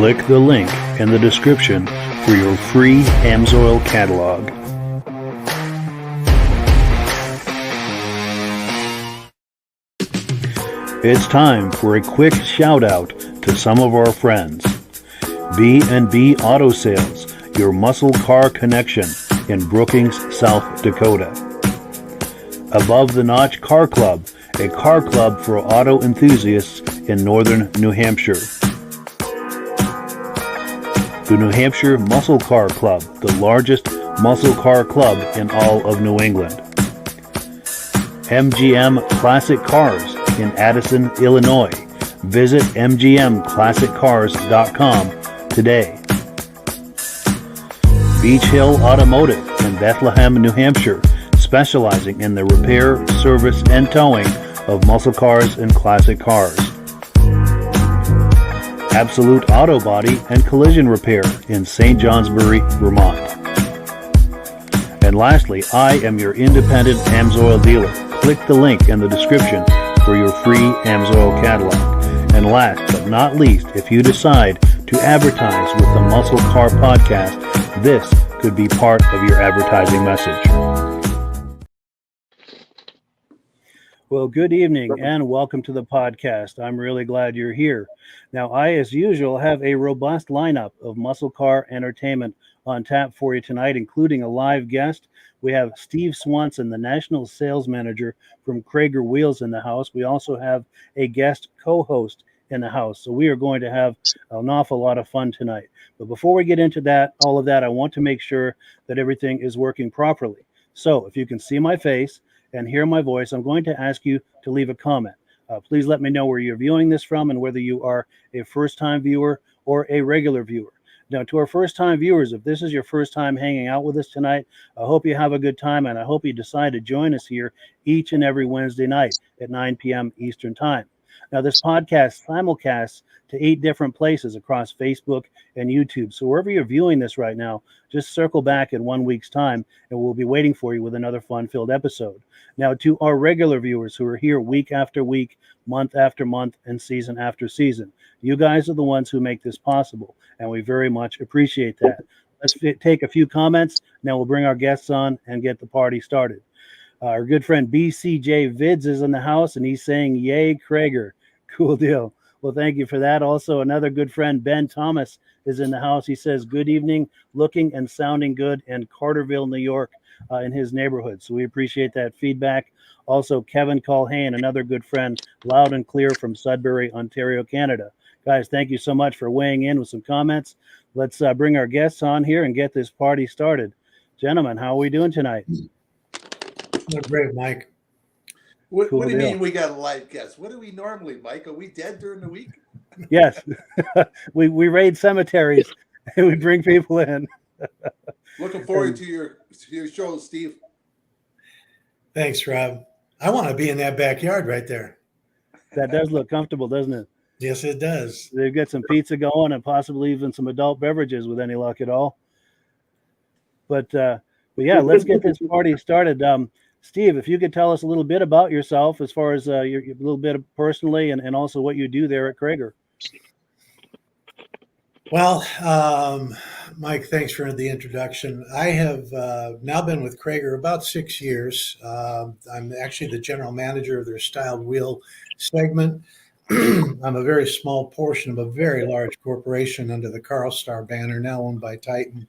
Click the link in the description for your free AMSOIL catalog. It's time for a quick shout out to some of our friends. B&B Auto Sales, your muscle car connection in Brookings, South Dakota. Above the Notch Car Club, a car club for auto enthusiasts in northern New Hampshire. The New Hampshire Muscle Car Club, the largest muscle car club in all of New England. MGM Classic Cars in Addison, Illinois. Visit mgmclassiccars.com today. Beach Hill Automotive in Bethlehem, New Hampshire, specializing in the repair, service, and towing of muscle cars and classic cars. Absolute Auto Body and Collision Repair in St. Johnsbury, Vermont. And lastly, I am your independent AMSOIL dealer. Click the link in the description for your free AMSOIL catalog. And last but not least, if you decide to advertise with the Muscle Car Podcast, this could be part of your advertising message. Well, good evening and welcome to the podcast. I'm really glad you're here. Now, I, as usual, have a robust lineup of muscle car entertainment on tap for you tonight, including a live guest. We have Steve Swanson, the National Sales Manager from Cragar Wheels in the house. We also have a guest co-host in the house. So we are going to have an awful lot of fun tonight. But before we get into that, all of that, I want to make sure that everything is working properly. So if you can see my face and hear my voice, I'm going to ask you to leave a comment. Please let me know where you're viewing this from and whether you are a first-time viewer or a regular viewer. Now, to our first-time viewers, if this is your first time hanging out with us tonight, I hope you have a good time, and I hope you decide to join us here each and every Wednesday night at 9 p.m. Eastern Time. Now, this podcast simulcasts to 8 different places across Facebook and YouTube. So wherever you're viewing this right now, just circle back in 1 week's time, and we'll be waiting for you with another fun-filled episode. Now, to our regular viewers who are here week after week, month after month, and season after season, you guys are the ones who make this possible, and we very much appreciate that. Let's take a few comments. Now we'll bring our guests on and get the party started. Our good friend BCJ Vids is in the house, and he's saying, yay, Cragar. Cool deal. Well, thank you for that. Also, another good friend, Ben Thomas, is in the house. He says, good evening, looking and sounding good in Carterville, New York, in his neighborhood. So we appreciate that feedback. Also, Kevin Culhane, another good friend, loud and clear from Sudbury, Ontario, Canada. Guys, thank you so much for weighing in with some comments. Let's bring our guests on here and get this party started. Gentlemen, how are we doing tonight? Great, Mike. What do you mean we got a live guest? What do we normally, Mike? Are we dead during the week? Yes. we raid cemeteries and we bring people in. Looking forward to your show, Steve. Thanks, Rob. I want to be in that backyard right there. That does look comfortable, doesn't it? Yes, it does. They've got some pizza going and possibly even some adult beverages with any luck at all. But yeah, let's get this party started. Steve, if you could tell us a little bit about yourself as far as your little bit personally and also what you do there at Cragar. Well, Mike, thanks for the introduction. I have now been with Cragar about 6 years. I'm actually the general manager of their styled wheel segment. I'm a very small portion of a very large corporation under the Carlstar banner, now owned by Titan.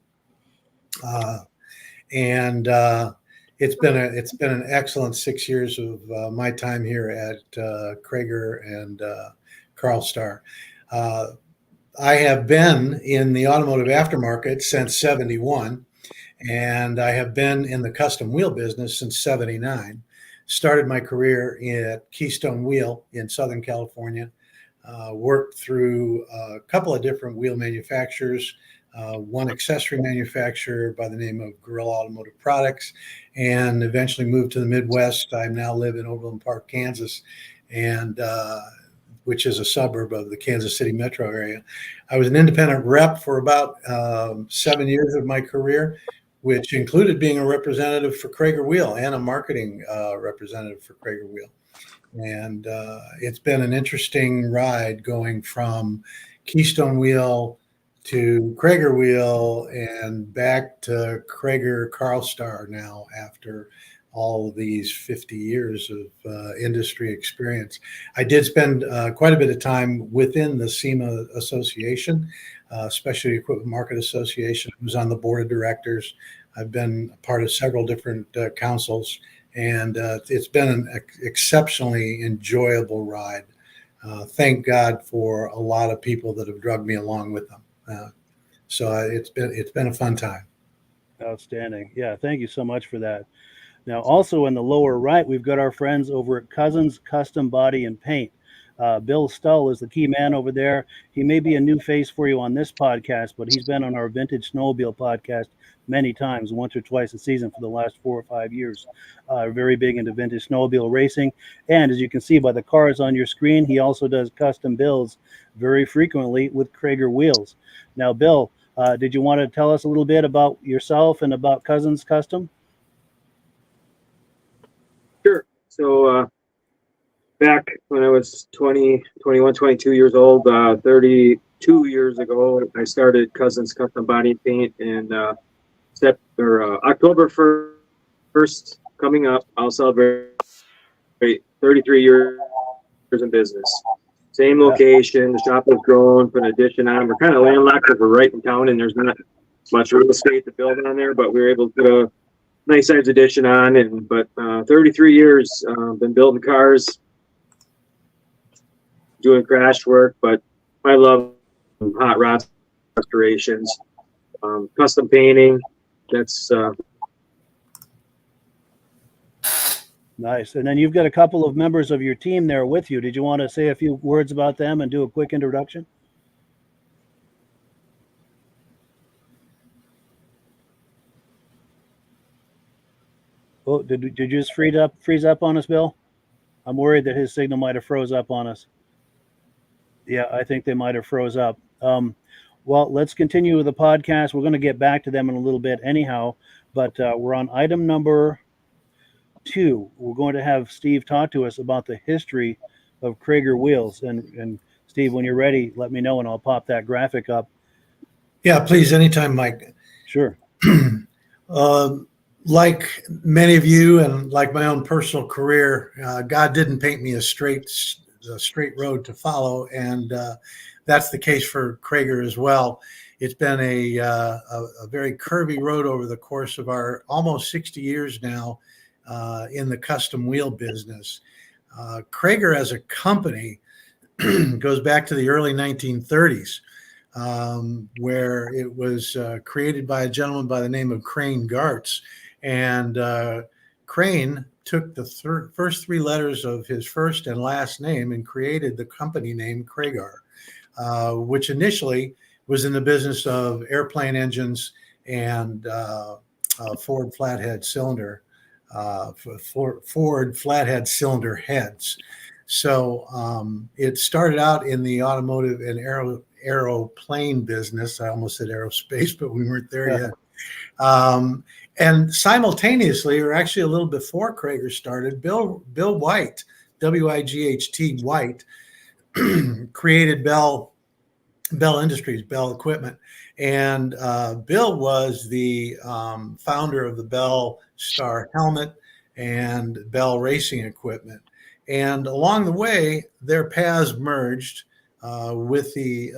It's been an excellent 6 years of my time here at Cragar and Carlstar. I have been in the automotive aftermarket since '71, and I have been in the custom wheel business since '79. Started my career at Keystone Wheel in Southern California. Worked through a couple of different wheel manufacturers, one accessory manufacturer by the name of Gorilla Automotive Products, and eventually moved to the Midwest. I now live in Overland Park, Kansas, and which is a suburb of the Kansas City metro area. I was an independent rep for about 7 years of my career, which included being a representative for Cragar Wheel and a marketing representative for Cragar Wheel. And it's been an interesting ride going from Keystone Wheel to Cragar Wheel and back to Cragar Carlstar now after all of these 50 years of industry experience. I did spend quite a bit of time within the SEMA Association, Specialty Equipment Market Association. I was on the board of directors. I've been a part of several different councils, and it's been an exceptionally enjoyable ride. Thank God for a lot of people that have drugged me along with them. So it's been a fun time. Outstanding. Yeah, thank you so much for that. Now, also in the lower right, we've got our friends over at Kuzin's Custom Body and Paint. Bill Stull is the key man over there. He may be a new face for you on this podcast, but he's been on our Vintage Snowmobile podcast many times, once or twice a season for the last 4 or 5 years. Very big into vintage snowmobile racing. And as you can see by the cars on your screen, he also does custom builds very frequently with Cragar wheels. Now, Bill, did you want to tell us a little bit about yourself and about Kuzin's Custom? Sure. So back when I was 20, 21, 22 years old, 32 years ago, I started Kuzin's Custom Body and Paint, and October 1st coming up, I'll celebrate 33 years in business. Same location, the shop was growing, put an addition on. We're kind of landlocked because we're right in town and there's not much real estate to build on there, but we were able to put a nice size addition on. But 33 years, been building cars, doing crash work, but I love hot rod restorations, custom painting. That's nice. And then you've got a couple of members of your team there with you. Did you want to say a few words about them and do a quick introduction? Oh, did you just freeze up on us, Bill? I'm worried that his signal might have froze up on us. Yeah, I think they might have froze up. Well, let's continue with the podcast. We're going to get back to them in a little bit anyhow, but we're on item number 2. We're going to have Steve talk to us about the history of Cragar wheels. And Steve, when you're ready, let me know and I'll pop that graphic up. Yeah, please, anytime, Mike. Sure. Like many of you and like my own personal career, God didn't paint me a straight road to follow, and that's the case for Cragar as well. It's been a very curvy road over the course of our almost 60 years now in the custom wheel business. Cragar as a company goes back to the early 1930s, where it was created by a gentleman by the name of Crane Gartz. And Crane took the first 3 letters of his first and last name and created the company name Cragar, which initially was in the business of airplane engines and Ford flathead cylinder heads. So it started out in the automotive and aeroplane business. I almost said aerospace, but we weren't there yet. And simultaneously, or actually a little before Cragar started, Bill White, W-I-G-H-T White, created Bell Industries, Bell Equipment. And Bill was the founder of the Bell Star helmet and Bell Racing Equipment. And along the way, their paths merged with the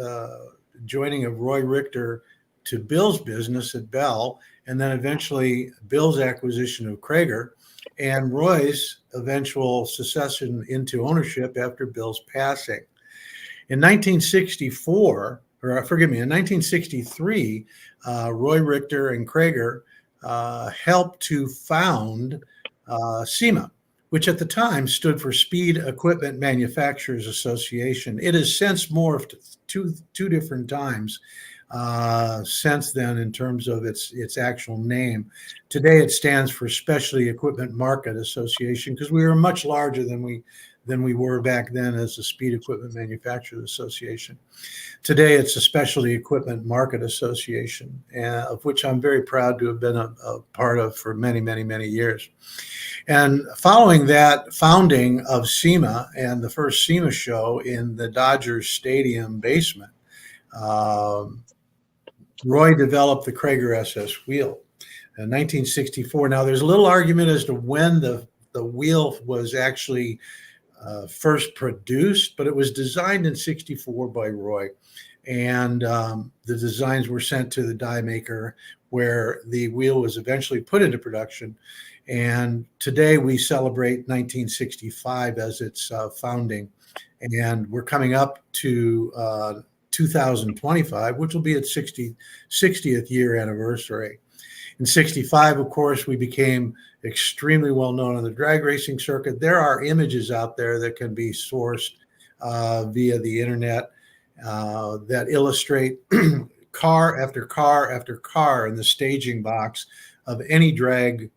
joining of Roy Richter to Bill's business at Bell, and then eventually Bill's acquisition of Cragar and Roy's eventual succession into ownership after Bill's passing. In 1963, Roy Richter and Cragar helped to found SEMA, which at the time stood for Speed Equipment Manufacturers Association. It has since morphed two different times since then in terms of its actual name. Today it stands for Specialty Equipment Market Association because we were much larger than we were back then as the Speed Equipment Manufacturers Association. Today it's the Specialty Equipment Market Association, of which I'm very proud to have been a part of for many, many, many years. And following that founding of SEMA and the first SEMA show in the Dodgers Stadium basement, Roy developed the Cragar SS wheel in 1964. Now, there's a little argument as to when the wheel was actually first produced, but it was designed in 64 by Roy. And the designs were sent to the die maker where the wheel was eventually put into production. And today we celebrate 1965 as its founding. And we're coming up to 2025, which will be its 60th year anniversary. In 65, of course, we became extremely well known on the drag racing circuit. There are images out there that can be sourced via the internet that illustrate car after car after car in the staging box of any drag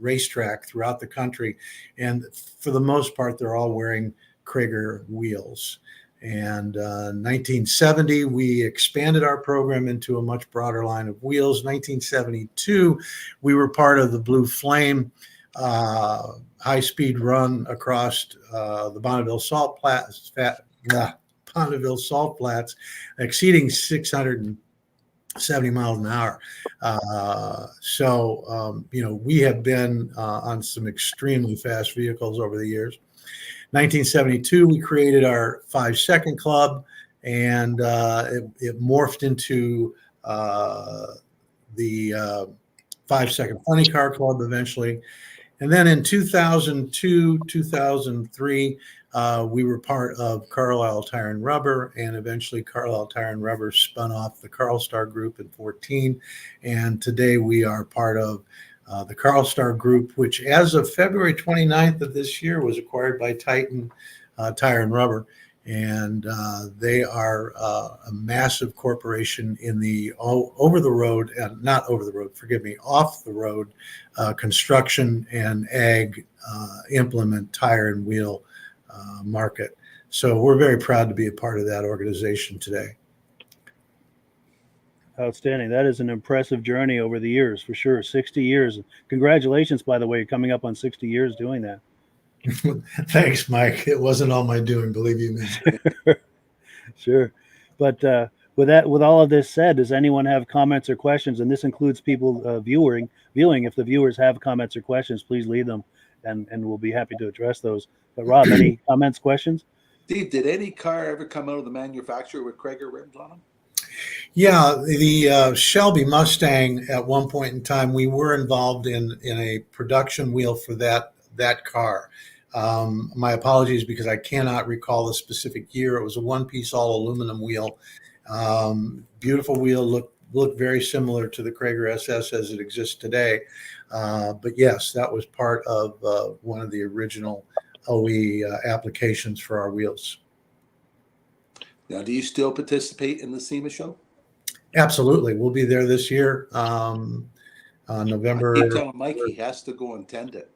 racetrack throughout the country. And for the most part, they're all wearing Cragar wheels. And 1970, we expanded our program into a much broader line of wheels. 1972, we were part of the Blue Flame high-speed run across the Bonneville Salt Flats, exceeding 670 miles an hour. We have been on some extremely fast vehicles over the years. 1972, we created our 5-second club, and it morphed into the 5-second funny car club eventually. And then in 2002, 2003, we were part of Carlisle Tire and Rubber, and eventually Carlisle Tire and Rubber spun off the Carlstar Group in 14. And today we are part of the Carlstar Group, which as of February 29th of this year was acquired by Titan Tire and Rubber. And they are a massive corporation in the off the road construction and ag implement tire and wheel market. So we're very proud to be a part of that organization today. Outstanding. That is an impressive journey over the years, for sure. 60 years. Congratulations, by the way, coming up on 60 years doing that. Thanks, Mike. It wasn't all my doing, believe you me. Sure. But with all of this said, does anyone have comments or questions? And this includes people viewing. If the viewers have comments or questions, please leave them, and we'll be happy to address those. But Rob, any comments, questions? Steve, did any car ever come out of the manufacturer with Cragar rims on them? Yeah, the Shelby Mustang at one point in time, we were involved in a production wheel for that car. My apologies because I cannot recall the specific year. It was a one-piece all aluminum wheel. Beautiful wheel, looked very similar to the Cragar SS as it exists today. But yes, that was part of one of the original OE applications for our wheels. Now, do you still participate in the SEMA show? Absolutely. We'll be there this year, November. I keep telling Mike he has to go and attend it.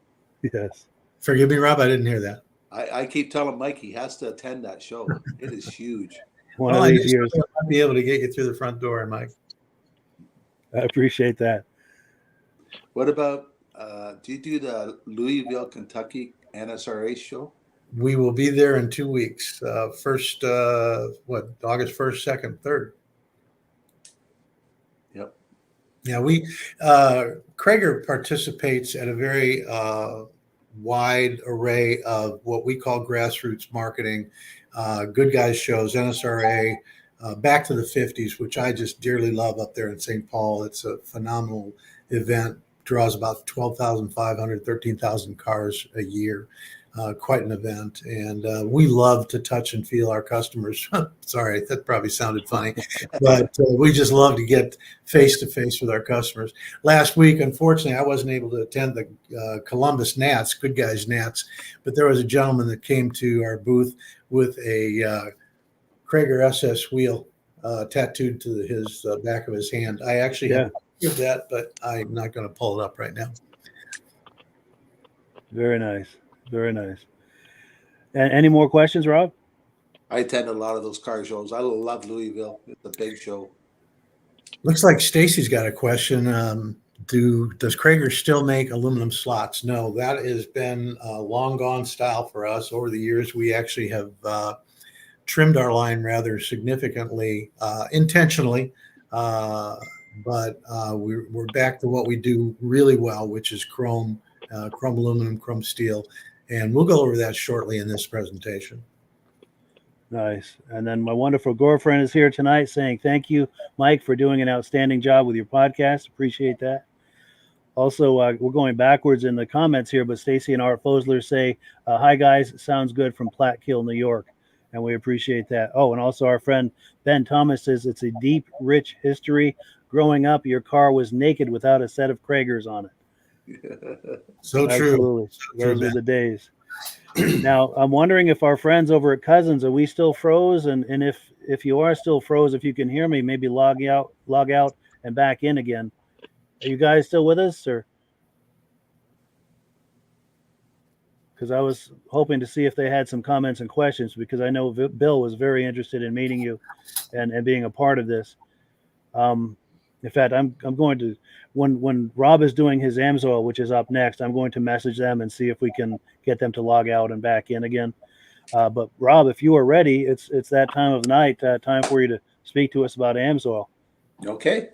Yes. Forgive me, Rob, I didn't hear that. I keep telling Mike he has to attend that show. It is huge. One of these years. I'll be able to get you through the front door, Mike. I appreciate that. What about, do you do the Louisville, Kentucky NSRA show? We will be there in 2 weeks. August 1st, 2nd, 3rd. Yep. Yeah, Cragar participates at a very wide array of what we call grassroots marketing, good guys shows, NSRA, back to the 50s, which I just dearly love up there in St. Paul. It's a phenomenal event, draws about 12,500, 13,000 cars a year. Quite an event, and we love to touch and feel our customers. Sorry, that probably sounded funny, but we just love to get face to face with our customers. Last week, unfortunately, I wasn't able to attend the Columbus Nats, Good Guys Nats, but there was a gentleman that came to our booth with a Cragar SS wheel tattooed to his back of his hand. I actually have a picture of that, but I'm not going to pull it up right now. Very nice. Very nice. And any more questions, Rob? I attend a lot of those car shows. I love Louisville. It's a big show. Looks like Stacy's got a question. Does Cragar still make aluminum slots? No, that has been a long gone style for us over the years. We actually have trimmed our line rather significantly, intentionally. But we're back to what we do really well, which is chrome aluminum, chrome steel. And we'll go over that shortly in this presentation. Nice. And then my wonderful girlfriend is here tonight saying thank you, Mike, for doing an outstanding job with your podcast. Appreciate that. Also, we're going backwards in the comments here, but Stacy and Art Fosler say, hi, guys. Sounds good from Plattkill, New York. And we appreciate that. Oh, and also our friend Ben Thomas says it's a deep, rich history. Growing up, your car was naked without a set of Cragars on it. So true. Absolutely. So Those true, were the days. Now, I'm wondering if our friends over at Cousins, are we still froze? And if you are still froze, if you can hear me, maybe log out and back in again. Are you guys still with us, or? Because I was hoping to see if they had some comments and questions, because I know Bill was very interested in meeting you and being a part of this. In fact, I'm going to, when Rob is doing his AMSOIL, which is up next, I'm going to message them and see if we can get them to log out and back in again. But Rob, if you are ready, it's that time of night, time for you to speak to us about AMSOIL. Okay.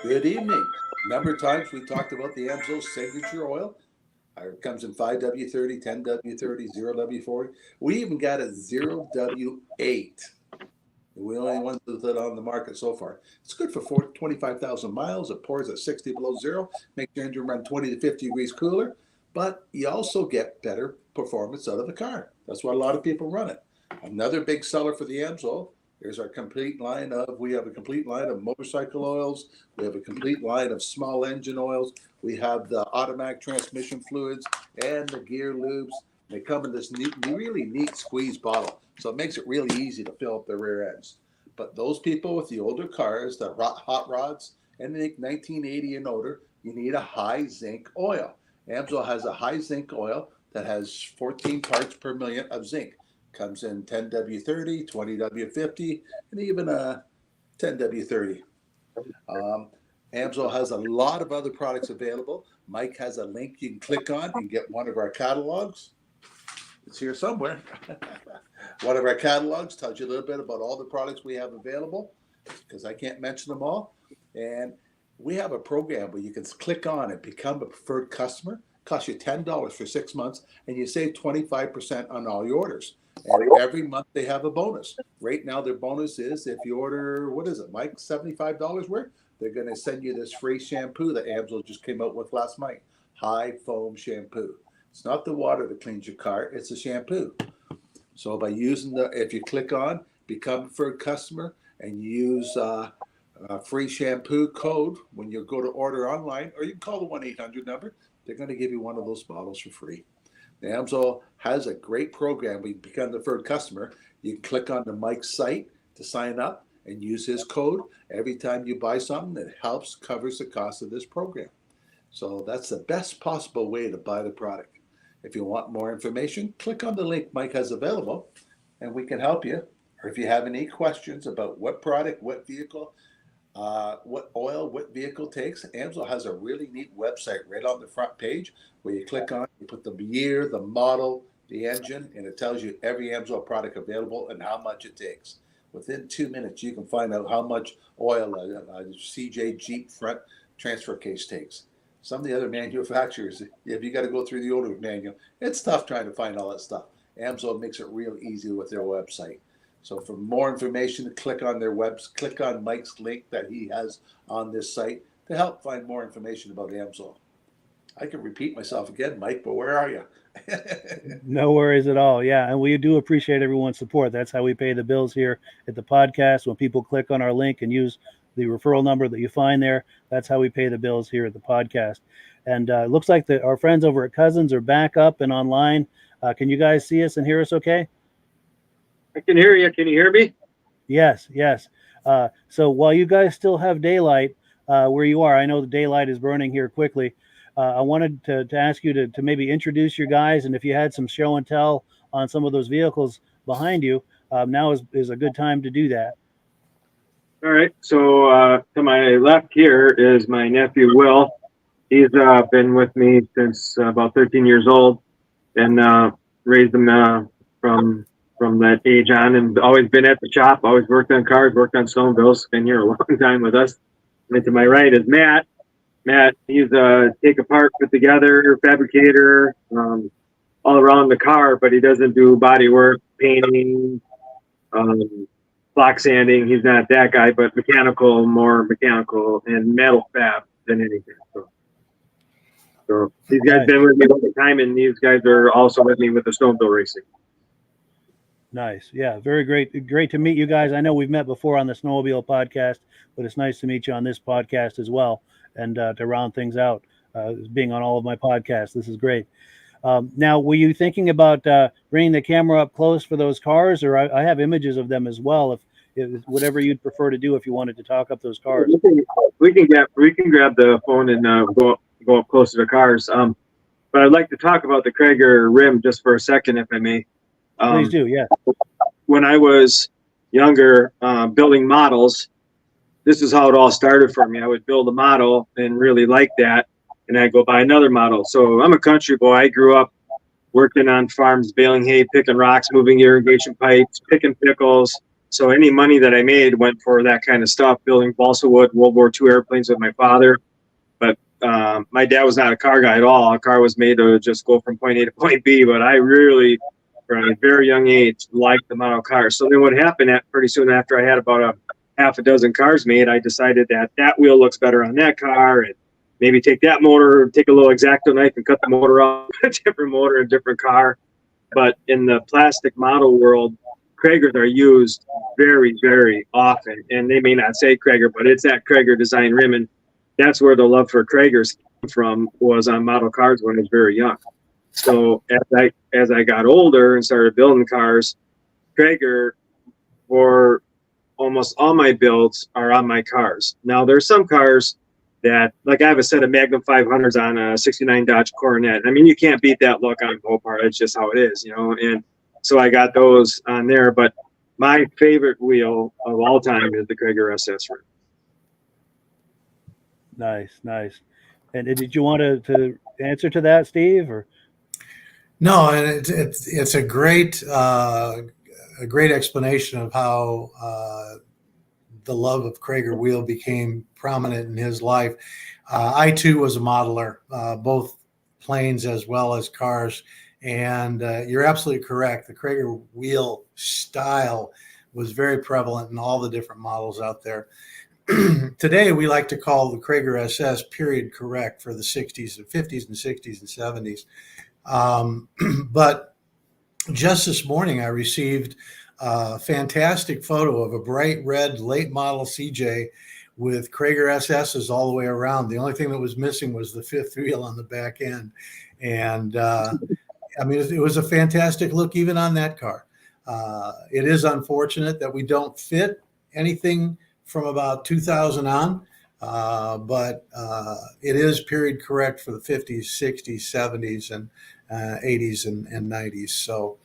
Good evening. Number of times we talked about the AMSOIL signature oil. It comes in 5W30, 10W30, 0W40. We even got a 0W8. We're the only ones that are on the market so far. It's good for 25,000 miles. It pours at 60 below zero, makes your engine run 20 to 50 degrees cooler, but you also get better performance out of the car. That's why a lot of people run it. Another big seller for the AMSOIL. Here's our complete line we have a complete line of motorcycle oils. We have a complete line of small engine oils. We have the automatic transmission fluids and the gear lubes. They come in this really neat squeeze bottle. So it makes it really easy to fill up the rear ends. But those people with the older cars, the hot rods, anything 1980 and older, you need a high zinc oil. AMSOIL has a high zinc oil that has 14 parts per million of zinc. Comes in 10W30, 20W50, and even a 10W30. AMSOIL has a lot of other products available. Mike has a link you can click on and get one of our catalogs. It's here somewhere. One of our catalogs tells you a little bit about all the products we have available, because I can't mention them all. And we have a program where you can click on and become a preferred customer. It costs you $10 for 6 months, and you save 25% on all your orders. And every month they have a bonus. Right now their bonus is if you order, what is it, Mike, $75 worth? They're going to send you this free shampoo that AMSOIL just came out with last night. High foam shampoo. It's not the water that cleans your car, it's the shampoo. So by using if you click on become a preferred customer and use a free shampoo code when you go to order online, or you can call the 1-800 number, they're going to give you one of those bottles for free. The AMSOIL has a great program. We become the preferred customer. You can click on the Mike's site to sign up and use his code. Every time you buy something, it covers the cost of this program. So that's the best possible way to buy the product. If you want more information, click on the link Mike has available, and we can help you. Or if you have any questions about what product, what vehicle, what oil, what vehicle takes, AMSOIL has a really neat website right on the front page where you click on, you put the year, the model, the engine, and it tells you every AMSOIL product available and how much it takes. Within 2 minutes, you can find out how much oil a CJ Jeep front transfer case takes. Some of the other manufacturers, if you got to go through the older manual, it's tough trying to find all that stuff. AMSOIL makes it real easy with their website. So for more information, click on their click on Mike's link that he has on this site to help find more information about AMSOIL. I can repeat myself again, Mike, but where are you? No worries at all. Yeah, and we do appreciate everyone's support. That's how we pay the bills here at the podcast. When people click on our link and use the referral number that you find there, that's how we pay the bills here at the podcast. And it looks like our friends over at Cousins are back up and online. Can you guys see us and hear us okay? I can hear you. Can you hear me? Yes. So while you guys still have daylight where you are, I know the daylight is burning here quickly. I wanted to ask you to maybe introduce your guys, and if you had some show and tell on some of those vehicles behind you, now is a good time to do that. All right. So to my left here is my nephew, Will. He's been with me since about 13 years old, and raised him from from that age on, and always been at the shop, always worked on cars, worked on snowmobiles, been here a long time with us. And to my right is Matt. Matt, he's a take apart, put together, fabricator, all around the car, but he doesn't do body work, painting, block sanding. He's not that guy, but more mechanical and metal fab than anything. So these guys been with me all the time, and these guys are also with me with the snowmobile racing. Nice. Yeah, very great. Great to meet you guys. I know we've met before on the Snowmobile podcast, but it's nice to meet you on this podcast as well. And to round things out, being on all of my podcasts, this is great. Now, were you thinking about bringing the camera up close for those cars, or I have images of them as well? If whatever you'd prefer to do, if you wanted to talk up those cars, we can grab the phone and go up close to the cars. But I'd like to talk about the Cragar rim just for a second, if I may. Please do. Yeah. When I was younger, building models, this is how it all started for me. I would build a model and really like that, and I'd go buy another model. So I'm a country boy. I grew up working on farms, baling hay, picking rocks, moving irrigation pipes, picking pickles. So any money that I made went for that kind of stuff, building balsa wood, World War II airplanes with my father. But my dad was not a car guy at all. A car was made to just go from point A to point B, but I really, from a very young age, liked the model cars. So then what happened pretty soon after I had about a half a dozen cars made, I decided that wheel looks better on that car, and maybe take that motor, take a little X-Acto knife and cut the motor off, a different motor, a different car. But in the plastic model world, Cragars are used very, very often. And they may not say Cragar, but it's that Cragar design rim. And that's where the love for Cragars came from, was on model cars when I was very young. So as I got older and started building cars, Cragar, for almost all my builds, are on my cars. Now, there's some cars that, like I have a set of Magnum 500s on a 69 Dodge Coronet. I mean, you can't beat that look on Mopar. It's just how it is, you know. And so I got those on there. But my favorite wheel of all time is the Cragar SS rim. Nice. And did you want to answer to that, Steve? Or No, and it's a great explanation of how the love of Cragar wheel became prominent in his life. I too was a modeler, both planes as well as cars, and you're absolutely correct. The Cragar wheel style was very prevalent in all the different models out there. Today, we like to call the Cragar SS period correct for the 60s and 50s and 60s and 70s. But just this morning, I received a fantastic photo of a bright red late model CJ with Cragar SSs all the way around. The only thing that was missing was the fifth wheel on the back end. And I mean, it was a fantastic look even on that car. It is unfortunate that we don't fit anything from about 2000 on, but it is period correct for the 50s, 60s, 70s, and 80s and 90s. So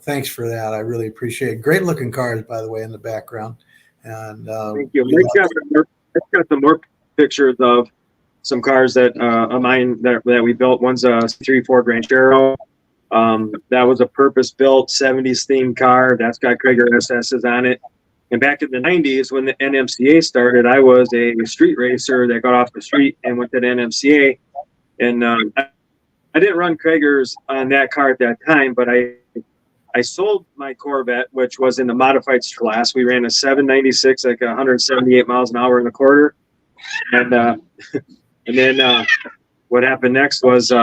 thanks for that. I really appreciate it. Great looking cars, by the way, in the background. And thank you. Mike's got some more pictures of some cars that of mine that we built. One's a 3 Ford Ranchero. That was a purpose-built 70s themed car. That's got Cragar SSs on it. And back in the 90s, when the NMCA started, I was a street racer that got off the street and went to the NMCA. And I didn't run Cragars on that car at that time, but I sold my Corvette, which was in the modified class. We ran a 796, like 178 miles an hour in the quarter. And then what happened next was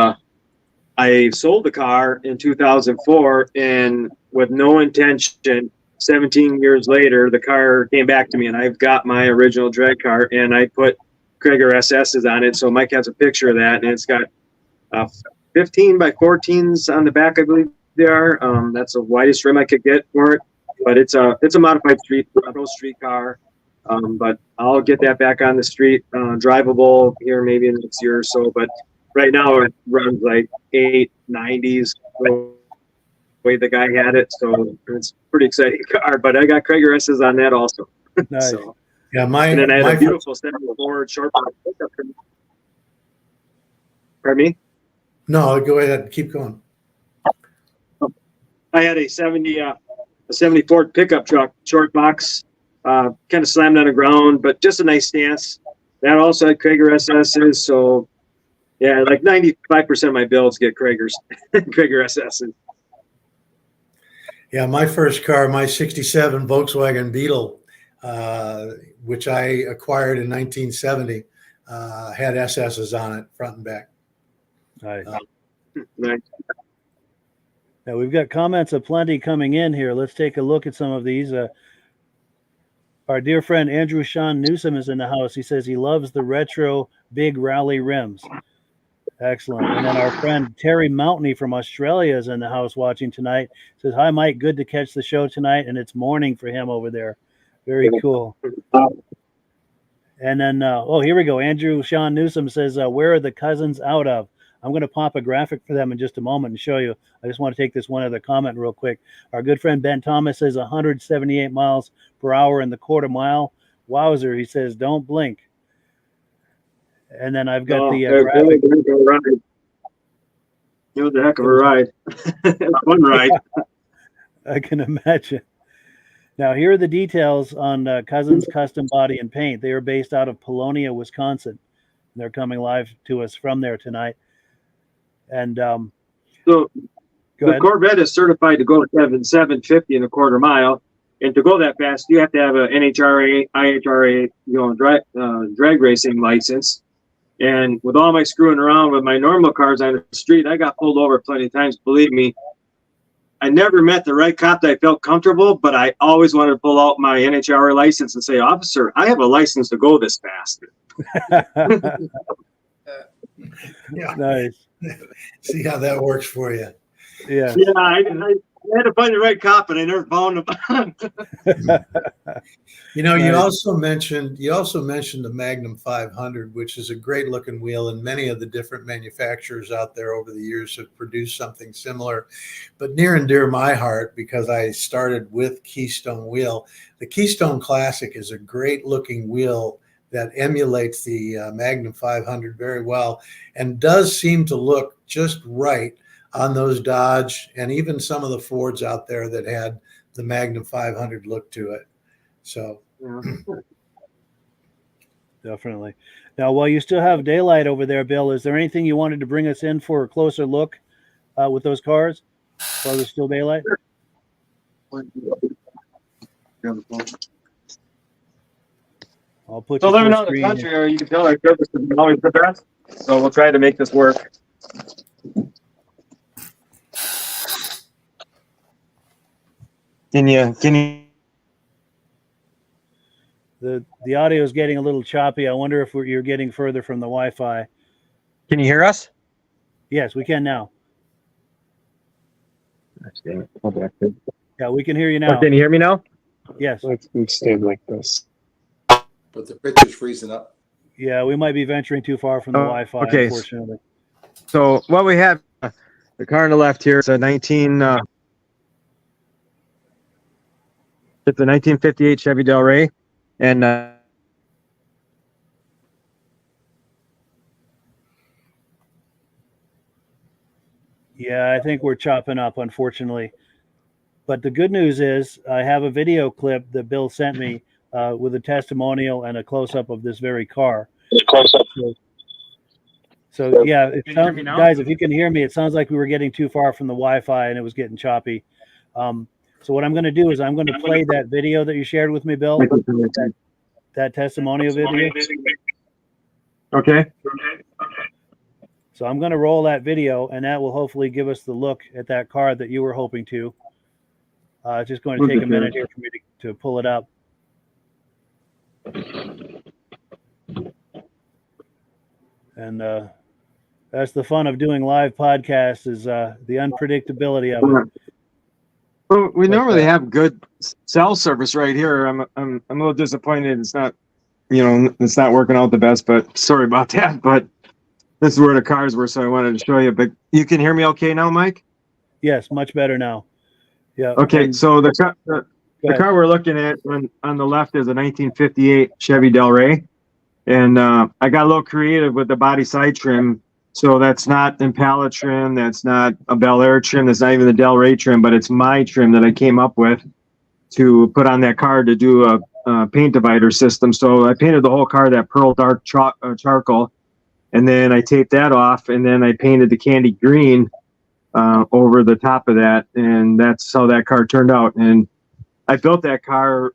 I sold the car in 2004, and with no intention, 17 years later, the car came back to me, and I've got my original drag car, and I put Cragar SSs on it. So Mike has a picture of that, and it's got 15 by 14s on the back, I believe they are. That's the widest rim I could get for it, but it's a modified street car. But I'll get that back on the street, drivable here maybe in the next year or so. But right now it runs like 890s. Way the guy had it, so it's a pretty exciting car. But I got Cragar S's on that also. nice. So, yeah, and then I had a beautiful 7-Ford short. Pardon me? No, go ahead. Keep going. I had a 70 Ford pickup truck, short box, kind of slammed on the ground, but just a nice stance. That also had Cragar SS's, so yeah, like 95% of my builds get Cragars, Cragar SS's. Yeah, my first car, my 67 Volkswagen Beetle, which I acquired in 1970, had SS's on it, front and back. Nice. Nice. Now we've got comments aplenty coming in here. Let's take a look at some of these. Our dear friend Andrew Sean Newsom is in the house. He says he loves the retro big rally rims. Excellent. And then our friend Terry Mountney from Australia is in the house watching tonight. Says, hi, Mike. Good to catch the show tonight. And it's morning for him over there. Very cool. And then, here we go. Andrew Sean Newsom says, where are the cousins out of? I'm going to pop a graphic for them in just a moment and show you. I just want to take this one other comment real quick. Our good friend Ben Thomas says 178 miles per hour in the quarter mile. Wowzer, he says, don't blink. And then I've got the graphic. It was a heck of a ride. Fun ride. I can imagine. Now, here are the details on Cousins Custom Body and Paint. They are based out of Polonia, Wisconsin. They're coming live to us from there tonight. And so the Corvette is certified to go 750 in a quarter mile, and to go that fast, you have to have an NHRA, IHRA, drag racing license. And with all my screwing around with my normal cars on the street, I got pulled over plenty of times. Believe me, I never met the right cop that I felt comfortable, but I always wanted to pull out my NHRA license and say, "Officer, I have a license to go this fast." Yeah. Nice. See how that works for you. Yeah. Yeah, I had to find the right cop, and I never found him. You know, you also mentioned the Magnum 500, which is a great looking wheel, and many of the different manufacturers out there over the years have produced something similar. But near and dear my heart, because I started with Keystone wheel, the Keystone Classic is a great looking wheel that emulates the Magnum 500 very well, and does seem to look just right on those Dodge and even some of the Fords out there that had the Magnum 500 look to it. So Definitely. Now, while you still have daylight over there, Bill, is there anything you wanted to bring us in for a closer look with those cars while there's still daylight? I'll put So you living full out in the screen. country, you can tell our service is always the best. So we'll try to make this work. Can you? The audio is getting a little choppy. I wonder if you're getting further from the Wi-Fi. Can you hear us? Yes, we can now. Yeah, we can hear you now. Can you hear me now? Yes. Let's stand like this. But the picture's freezing up. Yeah, we might be venturing too far from the Wi-Fi, okay. unfortunately. So what we have, the car on the left here, it's a 1958 Chevy Del Rey, and Yeah, I think we're chopping up, unfortunately. But the good news is I have a video clip that Bill sent me with a testimonial and a close-up of this very car. So yeah, it sounds, guys, if you can hear me, it sounds like we were getting too far from the Wi-Fi and it was getting choppy. So what I'm going to do is I'm going to play that video that you shared with me, Bill, that testimonial video. okay. So I'm going to roll that video, and that will hopefully give us the look at that car that you were hoping to. It's just going to take a minute here for me to pull it up. And that's the fun of doing live podcasts, is the unpredictability of it. Well, we normally have good cell service right here. I'm a little disappointed. It's not, it's not working out the best, but sorry about that. But this is where the cars were, so I wanted to show you. But you can hear me okay now, Mike? Yes, much better now. Yeah. Okay, so the car we're looking at on the left is a 1958 Chevy Del Rey. And I got a little creative with the body side trim. So that's not Impala trim. That's not a Bel Air trim. That's not even the Del Rey trim, but it's my trim that I came up with to put on that car to do a paint divider system. So I painted the whole car that pearl dark charcoal, and then I taped that off, and then I painted the candy green over the top of that, and that's how that car turned out. And I built that car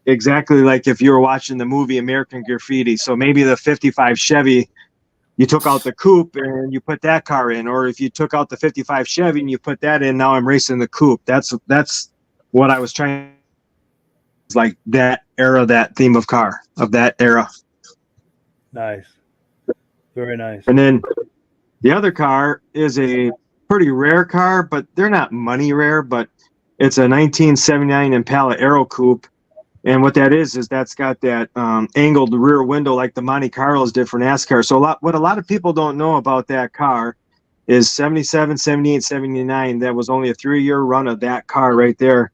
exactly like if you were watching the movie American Graffiti. So maybe the 55 Chevy, you took out the coupe and you put that car in, or if you took out the 55 Chevy and you put that in, now I'm racing the coupe. That's what I was trying, like that era, that theme of car of that era. Nice. Very nice. And then the other car is a pretty rare car, but they're not money rare, but it's a 1979 Impala Aero Coupe. And what that is that's got that angled rear window like the Monte Carlos did for NASCAR. So what a lot of people don't know about that car is 77, 78, 79. That was only a 3-year run of that car right there.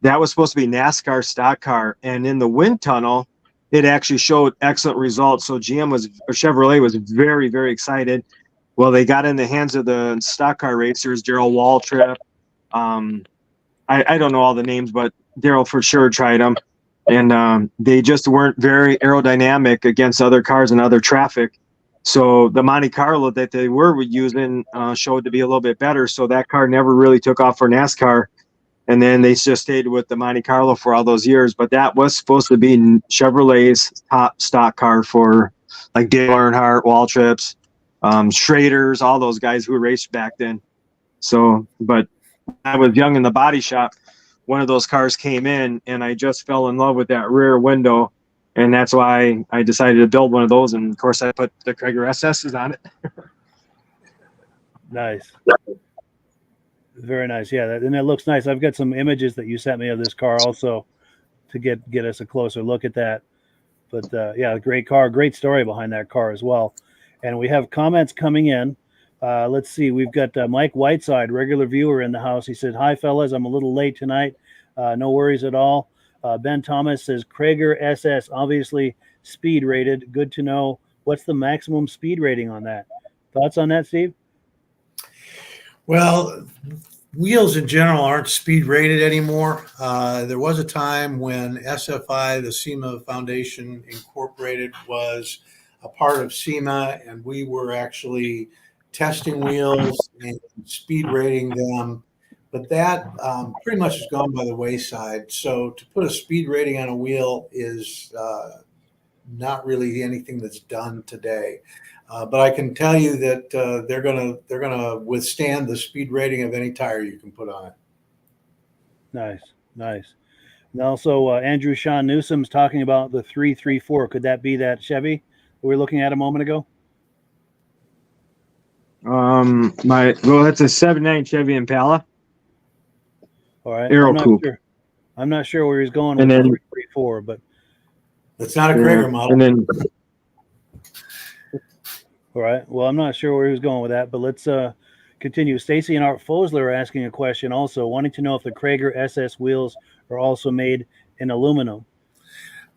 That was supposed to be NASCAR stock car. And in the wind tunnel, it actually showed excellent results. So Chevrolet was very, very excited. Well, they got in the hands of the stock car racers, Darrell Waltrip. I don't know all the names, but Darrell for sure tried them. And they just weren't very aerodynamic against other cars and other traffic. So the Monte Carlo that they were using showed to be a little bit better. So that car never really took off for NASCAR. And then they just stayed with the Monte Carlo for all those years. But that was supposed to be Chevrolet's top stock car for like Dale Earnhardt, Waltrips, Schraders, all those guys who raced back then. So, but I was young in the body shop. One of those cars came in and I just fell in love with that rear window. And that's why I decided to build one of those. And of course I put the Cragar SS's on it. Nice. Very nice. Yeah. And it looks nice. I've got some images that you sent me of this car also to get us a closer look at that. But yeah, great car, great story behind that car as well. And we have comments coming in. Let's see. We've got Mike Whiteside, regular viewer in the house. He said, "Hi, fellas. I'm a little late tonight. No worries at all." Ben Thomas says, "Cragar SS, obviously speed rated. Good to know. What's the maximum speed rating on that?" Thoughts on that, Steve? Well, wheels in general aren't speed rated anymore. There was a time when SFI, the SEMA Foundation Incorporated, was a part of SEMA, and we were actually testing wheels and speed rating them. But that pretty much has gone by the wayside. So to put a speed rating on a wheel is not really anything that's done today. But I can tell you that they're gonna withstand the speed rating of any tire you can put on it. Nice. And also, Andrew Sean Newsom's talking about the 334. Could that be that Chevy we were looking at a moment ago? That's a 79 Chevy Impala. All right. Aero Coupe. I'm not sure where he's going with And the then- 334, but It's not a Cragar model. And then all right. Well, I'm not sure where he was going with that, but let's continue. Stacy and Art Fosler are asking a question also, wanting to know if the Cragar SS wheels are also made in aluminum.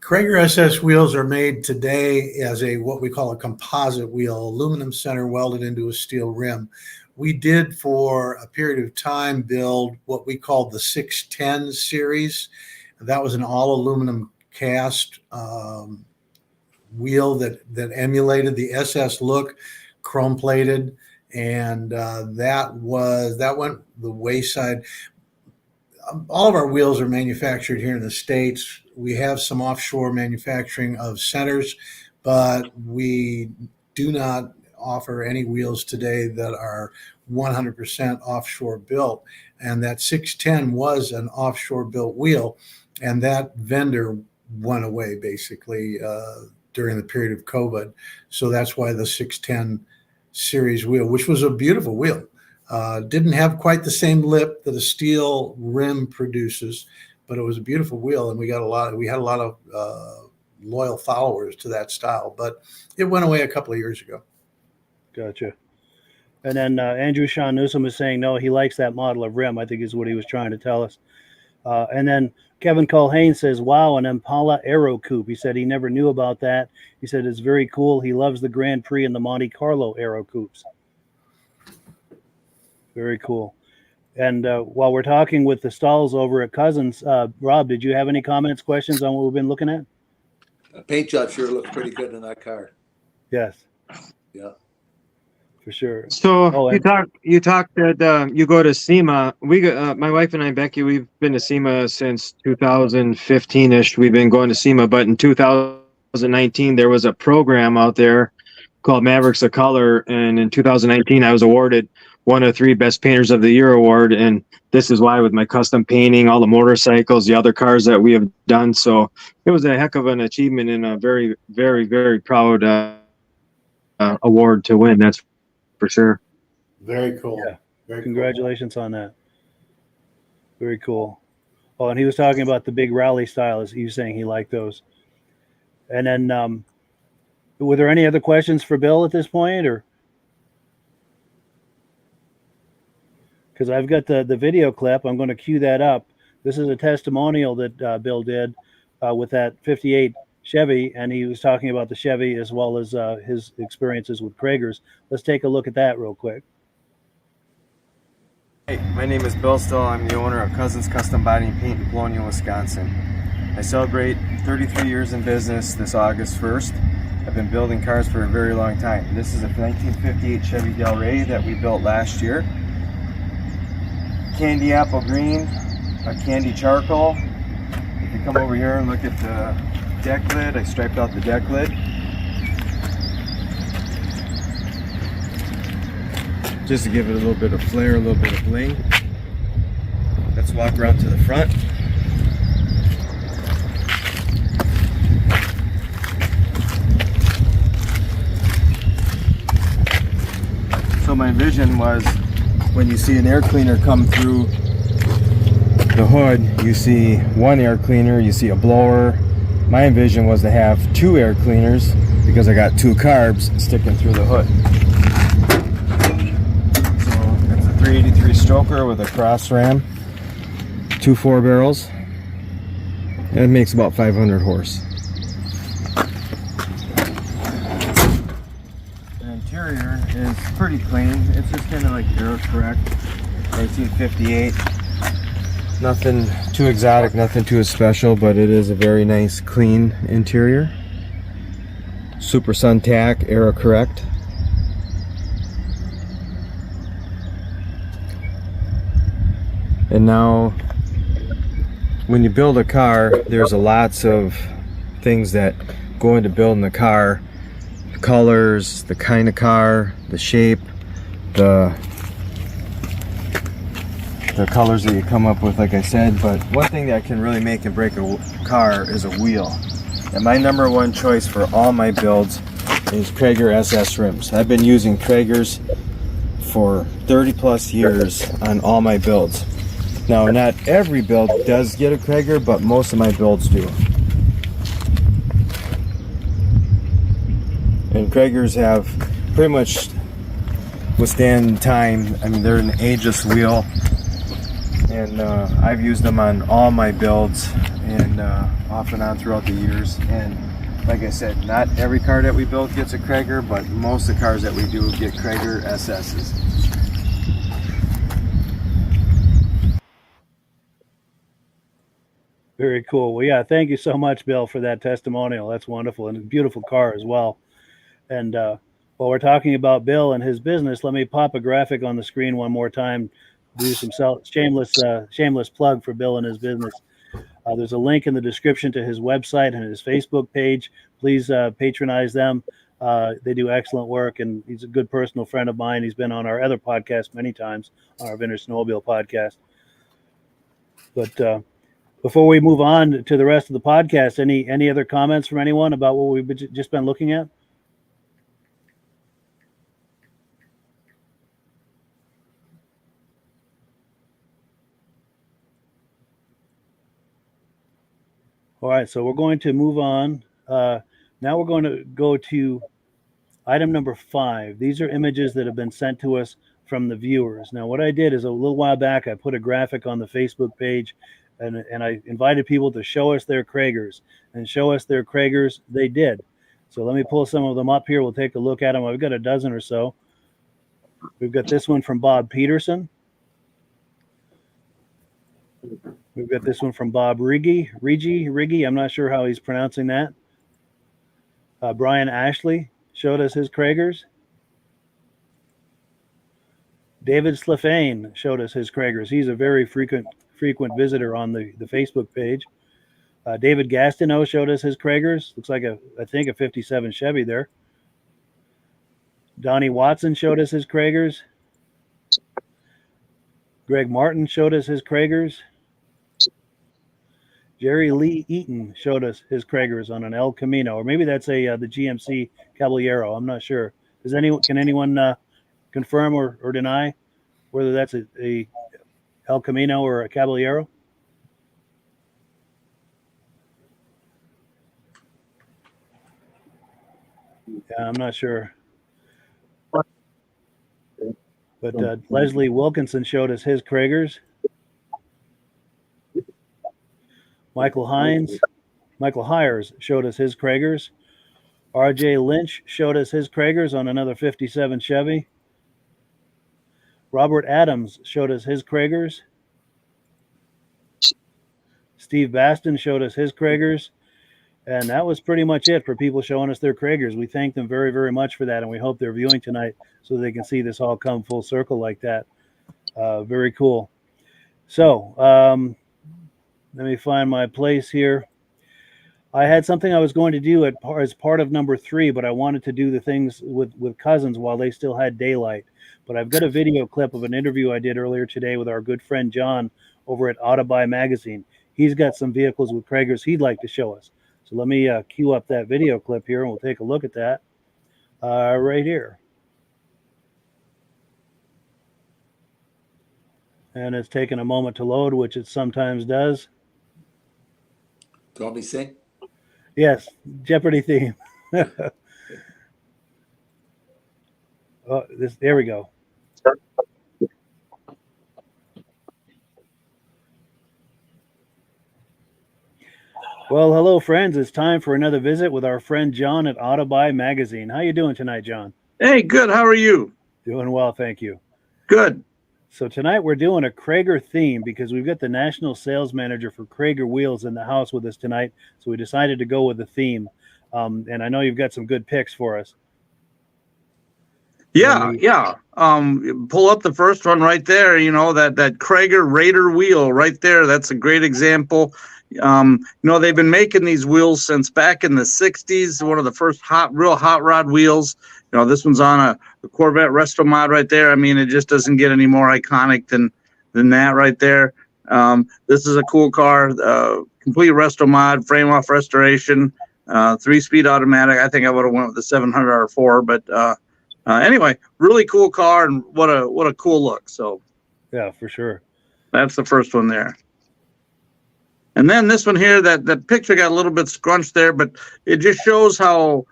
Cragar SS wheels are made today as what we call a composite wheel, aluminum center welded into a steel rim. We did for a period of time build what we called the 610 series. That was an all aluminum cast wheel that emulated the SS look, chrome plated, and that went the wayside. All of our wheels are manufactured here in the States. We have some offshore manufacturing of centers, but we do not offer any wheels today that are 100% offshore built. And that 610 was an offshore built wheel, and that vendor went away basically during the period of COVID. So that's why the 610 series wheel, which was a beautiful wheel, didn't have quite the same lip that a steel rim produces, but it was a beautiful wheel, and we had a lot of loyal followers to that style. But it went away a couple of years ago. Gotcha. And then Andrew Sean Newsom is saying no, he likes that model of rim, I think is what he was trying to tell us. And then Kevin Culhane says, wow, an Impala Aero Coupe. He said he never knew about that. He said it's very cool. He loves the Grand Prix and the Monte Carlo Aero Coupes. Very cool. And while we're talking with the Stulls over at Cousins, Rob, did you have any comments, questions on what we've been looking at? Paint job sure looks pretty good in that car. Yes. Yeah. For sure. So Oh, you talked that you go to SEMA. My wife and I, Becky, we've been to SEMA since 2015-ish. We've been going to SEMA, but in 2019 there was a program out there called Mavericks of Color, and in 2019 I was awarded one of 3 Best Painters of the Year award, and this is why with my custom painting, all the motorcycles, the other cars that we have done. So it was a heck of an achievement and a very, very, very proud award to win. That's for sure. Very cool. Yeah. Very Congratulations on that. Very cool. Oh, and he was talking about the big rally styles. He was saying he liked those. And then, were there any other questions for Bill at this point, or? Because I've got the video clip. I'm going to cue that up. This is a testimonial that Bill did with that 58 Chevy, and he was talking about the Chevy as well as his experiences with Cragars. Let's take a look at that real quick. Hey, my name is Bill Stull. I'm the owner of Cousins Custom Body and Paint in Bologna, Wisconsin. I celebrate 33 years in business this August 1st. I've been building cars for a very long time. This is a 1958 Chevy Del Rey that we built last year. Candy apple green, a candy charcoal. If you come over here and look at the deck lid, I striped out the deck lid. Just to give it a little bit of flair, a little bit of bling. Let's walk around to the front. So my vision was, when you see an air cleaner come through the hood, you see one air cleaner, you see a blower. My vision was to have 2 air cleaners because I got 2 carbs sticking through the hood. So it's a 383 stroker with a cross ram, 2 4 barrels, and it makes about 500 horse. The interior is pretty clean. It's just kind of like Aero Correct, 1958. Nothing too exotic, nothing too special, but it is a very nice, clean interior. Super Sun Tack, Aero Correct. And now, when you build a car, there's lots of things that go into building the car. The colors, the kind of car, the shape, the colors that you come up with, like I said. But one thing that can really make and break a car is a wheel. And my number one choice for all my builds is Cragar SS rims. I've been using Cragars for 30 plus years on all my builds. Now, not every build does get a Cragar, but most of my builds do. And Cragars have pretty much withstand time. I mean, they're an ageless wheel. And I've used them on all my builds and off and on throughout the years. And like I said, not every car that we build gets a Cragar, but most of the cars that we do get Cragar SS's. Very cool. Well, yeah, thank you so much, Bill, for that testimonial. That's wonderful, and a beautiful car as well. And while we're talking about Bill and his business, let me pop a graphic on the screen one more time. Do some shameless plug for Bill and his business. There's a link in the description to his website and his Facebook page. Please patronize them. They do excellent work, and he's a good personal friend of mine. He's been on our other podcast many times, on our Vintage Snowmobile podcast. But before we move on to the rest of the podcast, any other comments from anyone about what we've just been looking at? All right, so we're going to move on. Now we're going to go to item number 5. These are images that have been sent to us from the viewers. Now, what I did is a little while back, I put a graphic on the Facebook page, and I invited people to show us their Cragars, and show us their Cragars they did. So let me pull some of them up here. We'll take a look at them. I've got a dozen or so. We've got this one from Bob Peterson. We've got this one from Bob Riggy. I'm not sure how he's pronouncing that. Brian Ashley showed us his Cragars. David Slefane showed us his Cragars. He's a very frequent visitor on the Facebook page. David Gastineau showed us his Cragars. Looks like I think a 57 Chevy there. Donnie Watson showed us his Cragars. Greg Martin showed us his Cragars. Jerry Lee Eaton showed us his Cragars on an El Camino, or maybe that's the GMC Caballero. I'm not sure. Can anyone confirm or deny whether that's a El Camino or a Caballero? Yeah, I'm not sure. But Leslie Wilkinson showed us his Cragars. Michael Hires showed us his Cragars. RJ Lynch showed us his Cragars on another 57 Chevy. Robert Adams showed us his Cragars. Steve Baston showed us his Cragars. And that was pretty much it for people showing us their Cragars. We thank them very, very much for that, and we hope they're viewing tonight so they can see this all come full circle like that. Very cool. So let me find my place here. I had something I was going to do as part of number 3, but I wanted to do the things with cousins while they still had daylight. But I've got a video clip of an interview I did earlier today with our good friend John over at Autobuy Magazine. He's got some vehicles with Cragars he'd like to show us. So let me cue up that video clip here, and we'll take a look at that right here. And it's taken a moment to load, which it sometimes does. Do you want me to sing? Yes, Jeopardy theme. There we go. Well, hello, friends. It's time for another visit with our friend John at Autobuy Magazine. How you doing tonight, John? Hey, good. How are you? Doing well, thank you. Good. So tonight we're doing a Cragar theme because we've got the national sales manager for Cragar Wheels in the house with us tonight. So we decided to go with the theme. And I know you've got some good picks for us. Yeah. Pull up the first one right there. You know, that Cragar Raider wheel right there. That's a great example. They've been making these wheels since back in the 60s. One of the first real hot rod wheels. You know, this one's on a Corvette resto mod right there. I mean, it just doesn't get any more iconic than that right there. This is a cool car, complete resto mod, frame off restoration, 3-speed automatic. I think I would have went with the 700 R4, but anyway, really cool car, and what a cool look. So yeah, for sure. That's the first one there. And then this one here, that picture got a little bit scrunched there, but it just shows how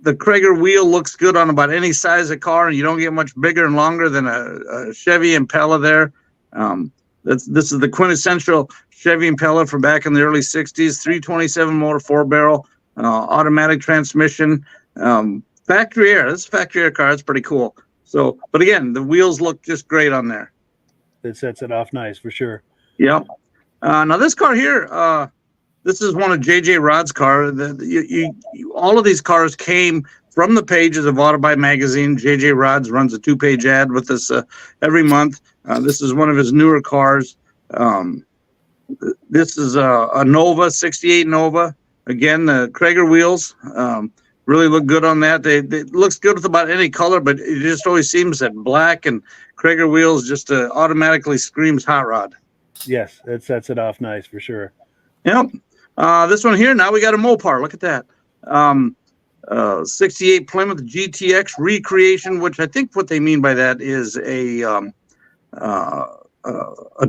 the Cragar wheel looks good on about any size of car, and you don't get much bigger and longer than a Chevy Impala there. This is the quintessential Chevy Impala from back in the early 60s, 327 motor, 4-barrel, automatic transmission, factory air. This is a factory air car. It's pretty cool. So, but again, the wheels look just great on there. It sets it off nice for sure. Yep. Now this car here, this is one of JJ Rod's car. All of these cars came from the pages of Autobuy Magazine. JJ Rods runs a 2-page ad with us every month. This is one of his newer cars. This is a Nova, 68 Nova. Again, the Cragar wheels really look good on that. It looks good with about any color, but it just always seems that black and Cragar wheels just automatically screams hot rod. Yes, it sets it off nice for sure. Yep. This one here, now we got a Mopar. Look at that. 68 Plymouth GTX recreation, which I think what they mean by that is a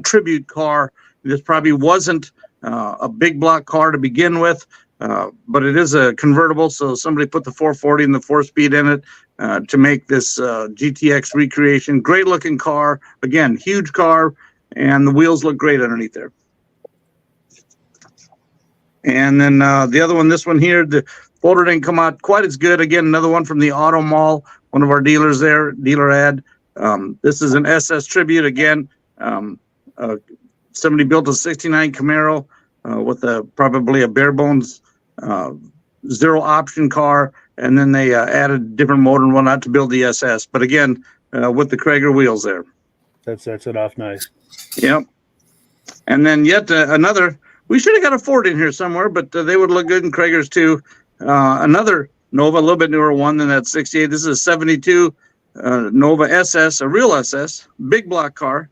tribute car. This probably wasn't a big block car to begin with, but it is a convertible. So somebody put the 440 and the 4-speed in it to make this GTX recreation. Great looking car. Again, huge car. and the wheels look great underneath there. And then the other one, this one here, the folder didn't come out quite as good. Again, another one from the Auto Mall, one of our dealers there, dealer ad. This is an SS Tribute again. Somebody built a 69 Camaro with probably a bare bones zero option car, and then they added different motor and whatnot to build the SS. But again, with the Cragar wheels there. That sets it off nice. Yep. And then yet another. We should have got a Ford in here somewhere, but they would look good in Cragars too. Another Nova, a little bit newer one than that 68. This is a 72 Nova SS, a real SS, big block car,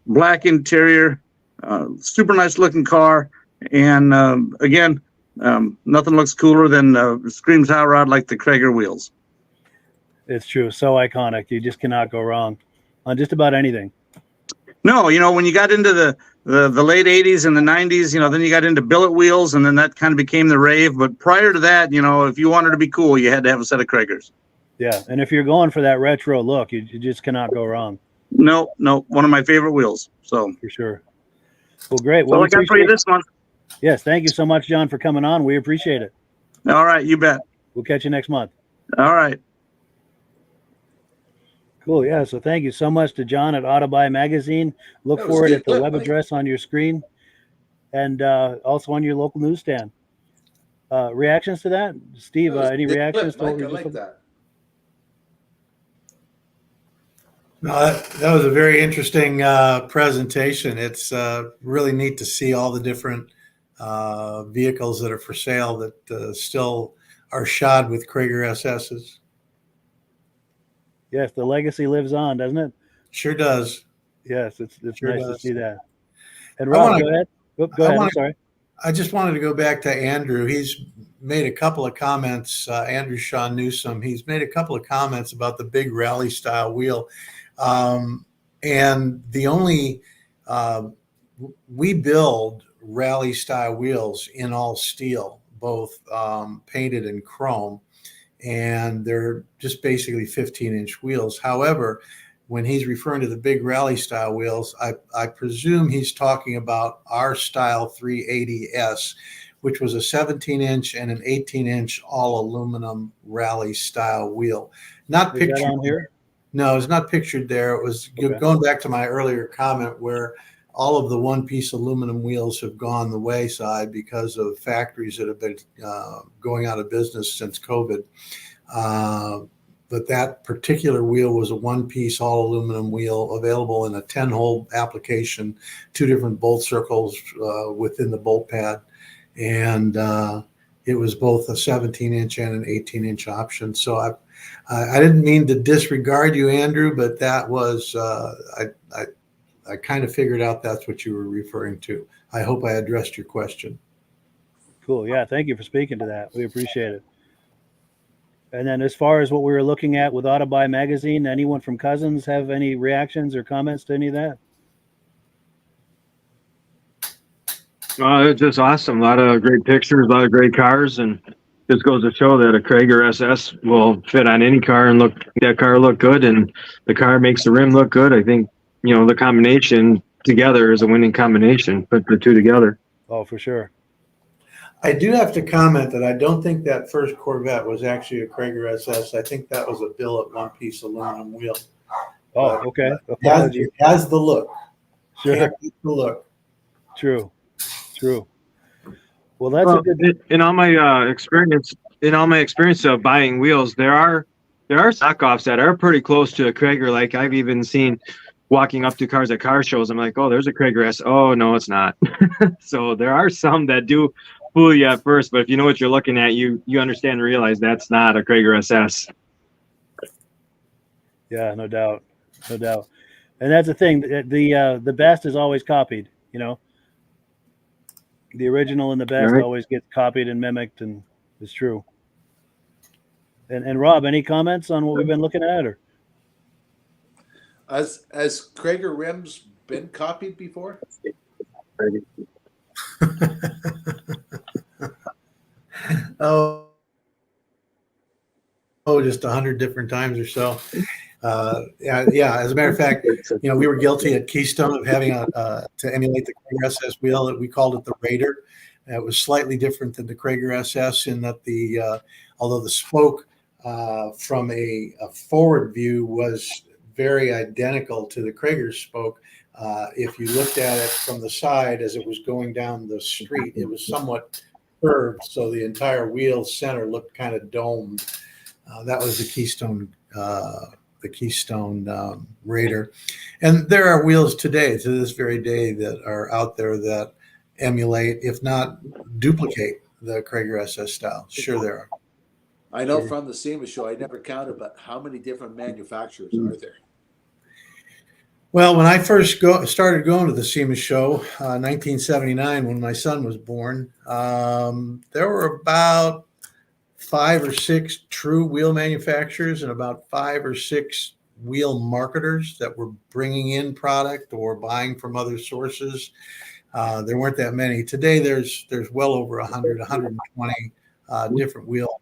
black interior, super nice looking car. And again, nothing looks cooler than screams hot rod like the Cragar wheels. It's true. So iconic. You just cannot go wrong on just about anything. No, when you got into the late 80s and the 90s, then you got into billet wheels, and then that kind of became the rave. But prior to that, if you wanted to be cool, you had to have a set of Cragars. Yeah, and if you're going for that retro look, you just cannot go wrong. No, one of my favorite wheels. So For sure. Well, great. Well, I got for you this month. Yes, thank you so much, John, for coming on. We appreciate it. All right, you bet. We'll catch you next month. All right. Cool. Yeah. So thank you so much to John at Autobuy Magazine. Look That was for it good. at the web Mike. address on your screen and also on your local newsstand. Reactions to that? Steve, That was any good. reactions to what Mike, we I just like looked- that. No, that was a very interesting presentation. It's really neat to see all the different vehicles that are for sale that still are shod with Cragar SSs. Yes, the legacy lives on, doesn't it? Sure does. Yes, it's Sure nice to does. see that. And I Rob, wanna- go ahead. Oh, go I ahead. I'm wanna- sorry. I just wanted to go back to Andrew. He's made a couple of comments. Andrew Sean Newsom. He's made a couple of comments about the big rally style wheel, and the only we build rally style wheels in all steel, both painted and chrome, and they're just basically 15-inch wheels. However, when he's referring to the big rally style wheels, I presume he's talking about our style 380S, which was a 17-inch and an 18-inch all aluminum rally style wheel. Not Is that pictured on here? No, it's not pictured there. It was Okay. going back to my earlier comment where all of the one-piece aluminum wheels have gone the wayside because of factories that have been going out of business since COVID. But that particular wheel was a one-piece all aluminum wheel available in a 10-hole application, 2 different bolt circles within the bolt pad. And it was both a 17-inch and an 18-inch option. So I didn't mean to disregard you, Andrew, but that was, I kind of figured out that's what you were referring to. I hope I addressed your question. Cool. Yeah. Thank you for speaking to that. We appreciate it. And then as far as what we were looking at with Autobuy Magazine, anyone from Cousins have any reactions or comments to any of that? It's just awesome. A lot of great pictures, a lot of great cars, and just goes to show that a Cragar SS will fit on any car and that car look good, and the car makes the rim look good. I think, the combination together is a winning combination. Put the two together. Oh, for sure. I do have to comment that I don't think that first Corvette was actually a Cragar SS. I think that was a billet one-piece aluminum wheel. Oh, okay. It Apologies. has the look. Sure. Can't beat the look. True. Well, that's a good. In all my experience of buying wheels, there are knockoffs that are pretty close to a Cragar. Like I've even seen walking up to cars at car shows. I'm like, oh, there's a Cragar S. Oh, no, it's not. So there are some that do fool you at first, but if you know what you're looking at, you understand and realize that's not a Cragar SS. Yeah, no doubt. And that's the thing. The best is always copied. The original and the best Right. always gets copied and mimicked, and it's true. And Rob, any comments on what we've been looking at, or? Has Cragar rims been copied before? Oh, just 100 different times or so. Yeah. As a matter of fact, we were guilty at Keystone of having to emulate the Cragar SS wheel. We called it the Raider. It was slightly different than the Cragar SS in that although the spoke from a forward view was very identical to the Cragar spoke, if you looked at it from the side as it was going down the street, it was somewhat curved, so the entire wheel center looked kind of domed. That was the Keystone Raider. And there are wheels today, to this very day, that are out there that emulate, if not duplicate, the Cragar SS style. Sure, there are. I know from the SEMA show, I never counted, but how many different manufacturers are there? Well, when I first started going to the SEMA show, 1979, when my son was born, there were about 5 or 6 true wheel manufacturers and about 5 or 6 wheel marketers that were bringing in product or buying from other sources. There weren't that many. Today, there's well over 100, 120 different wheel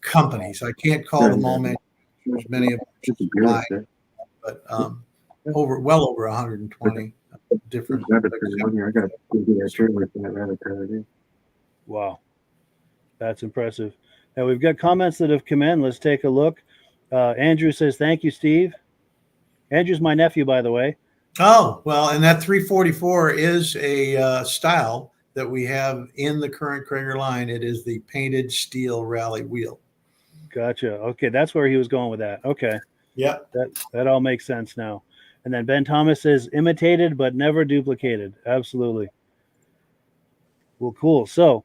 companies. I can't call them all manufacturers, many of them buy, but well over 120 different. Wow, that's impressive. Now we've got comments that have come in. Let's take a look. Andrew says, "Thank you, Steve." Andrew's my nephew, by the way. Oh, well, and that 344 is a style that we have in the current Cragar line. It is the painted steel rally wheel. Gotcha. Okay, that's where he was going with that. Okay. Yeah. That all makes sense now. And then Ben Thomas says, imitated but never duplicated. Absolutely. Well, cool. So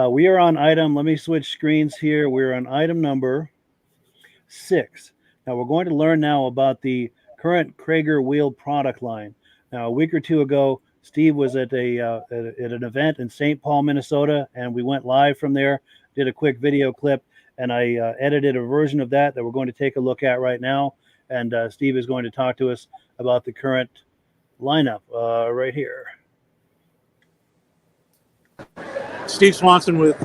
we are on let me switch screens here. We're on item number 6. Now we're going to learn now about the current Cragar wheel product line. Now, a week or two ago, Steve was at an event in St. Paul, Minnesota, and we went live from there, did a quick video clip, and I edited a version of that we're going to take a look at right now. And Steve is going to talk to us about the current lineup right here. Steve Swanson with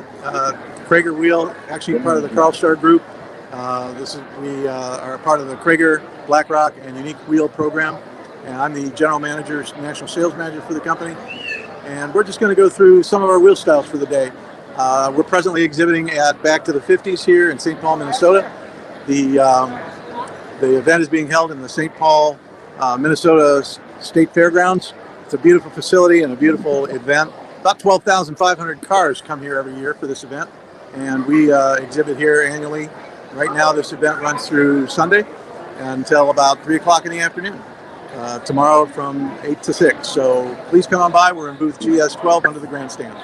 Cragar Wheel, actually part of the Carlstar Group. We are part of the Cragar, BlackRock, and Unique Wheel program. And I'm the general manager, national sales manager for the company. And we're just going to go through some of our wheel styles for the day. We're presently exhibiting at Back to the 50s here in St. Paul, Minnesota. The event is being held in the St. Paul, Minnesota State Fairgrounds. It's a beautiful facility and a beautiful event. About 12,500 cars come here every year for this event, and we exhibit here annually. Right now, this event runs through Sunday until about 3 o'clock in the afternoon. Tomorrow from 8 to 6. So please come on by. We're in booth GS12 under the grandstand.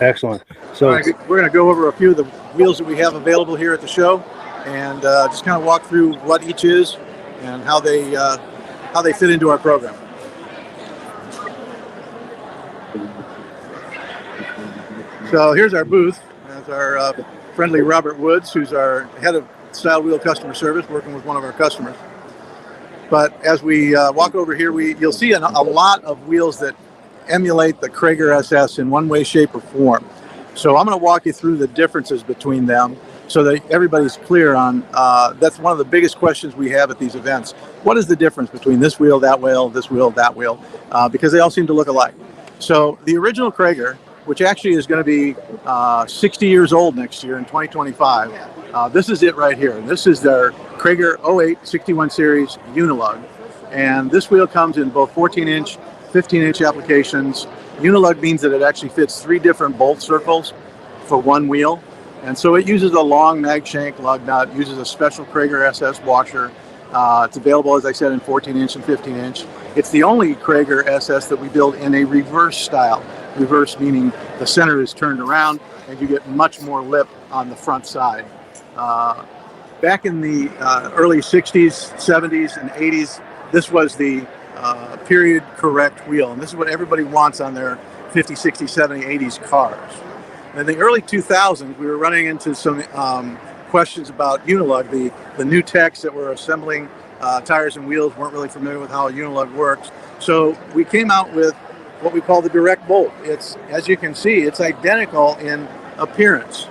Excellent. So we're going to go over a few of the wheels that we have available here at the show, and just kind of walk through what each is and how they fit into our program. So here's our booth. That's our friendly Robert Woods, who's our head of style wheel customer service, working with one of our customers. But as we walk over here, you'll see a lot of wheels that emulate the Cragar SS in one way, shape, or form. So I'm going to walk you through the differences between them so that everybody's clear on, that's one of the biggest questions we have at these events. What is the difference between this wheel, that wheel, this wheel, that wheel? Because they all seem to look alike. So the original Cragar, which actually is going to be 60 years old next year in 2025, this is it right here. This is their Cragar 08 61 Series Unilug. And this wheel comes in both 14-inch, 15-inch applications. Unilug means that it actually fits 3 different bolt circles for one wheel. And so it uses a long mag shank lug nut, uses a special Cragar SS washer. It's available, as I said, in 14-inch and 15-inch. It's the only Cragar SS that we build in a reverse style. Reverse meaning the center is turned around and you get much more lip on the front side. Back in the early 60s, 70s, and 80s, this was the period correct wheel. And this is what everybody wants on their 50, 60, 70, 80s cars. In the early 2000s, we were running into some questions about Unilug. The new techs that were assembling tires and wheels weren't really familiar with how a Unilug works. So we came out with what we call the direct bolt. It's, as you can see, it's identical in appearance.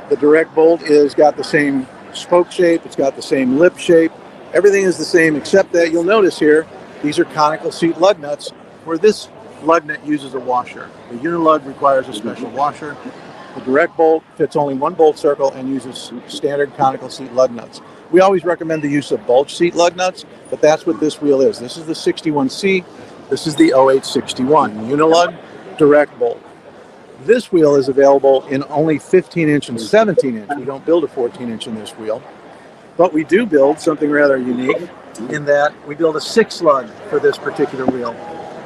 The direct bolt is got the same spoke shape. It's got the same lip shape. Everything is the same except that you'll notice here, these are conical seat lug nuts, where this lug nut uses a washer. The unilug requires a special washer. The direct bolt fits only one bolt circle and uses standard conical seat lug nuts. We always recommend the use of bulge seat lug nuts, but that's what this wheel is. This is the 61C. This is the 0861 unilug direct bolt. This wheel is available in only 15-inch and 17-inch. We don't build a 14-inch in this wheel, but we do build something rather unique in that we build a 6-lug for this particular wheel.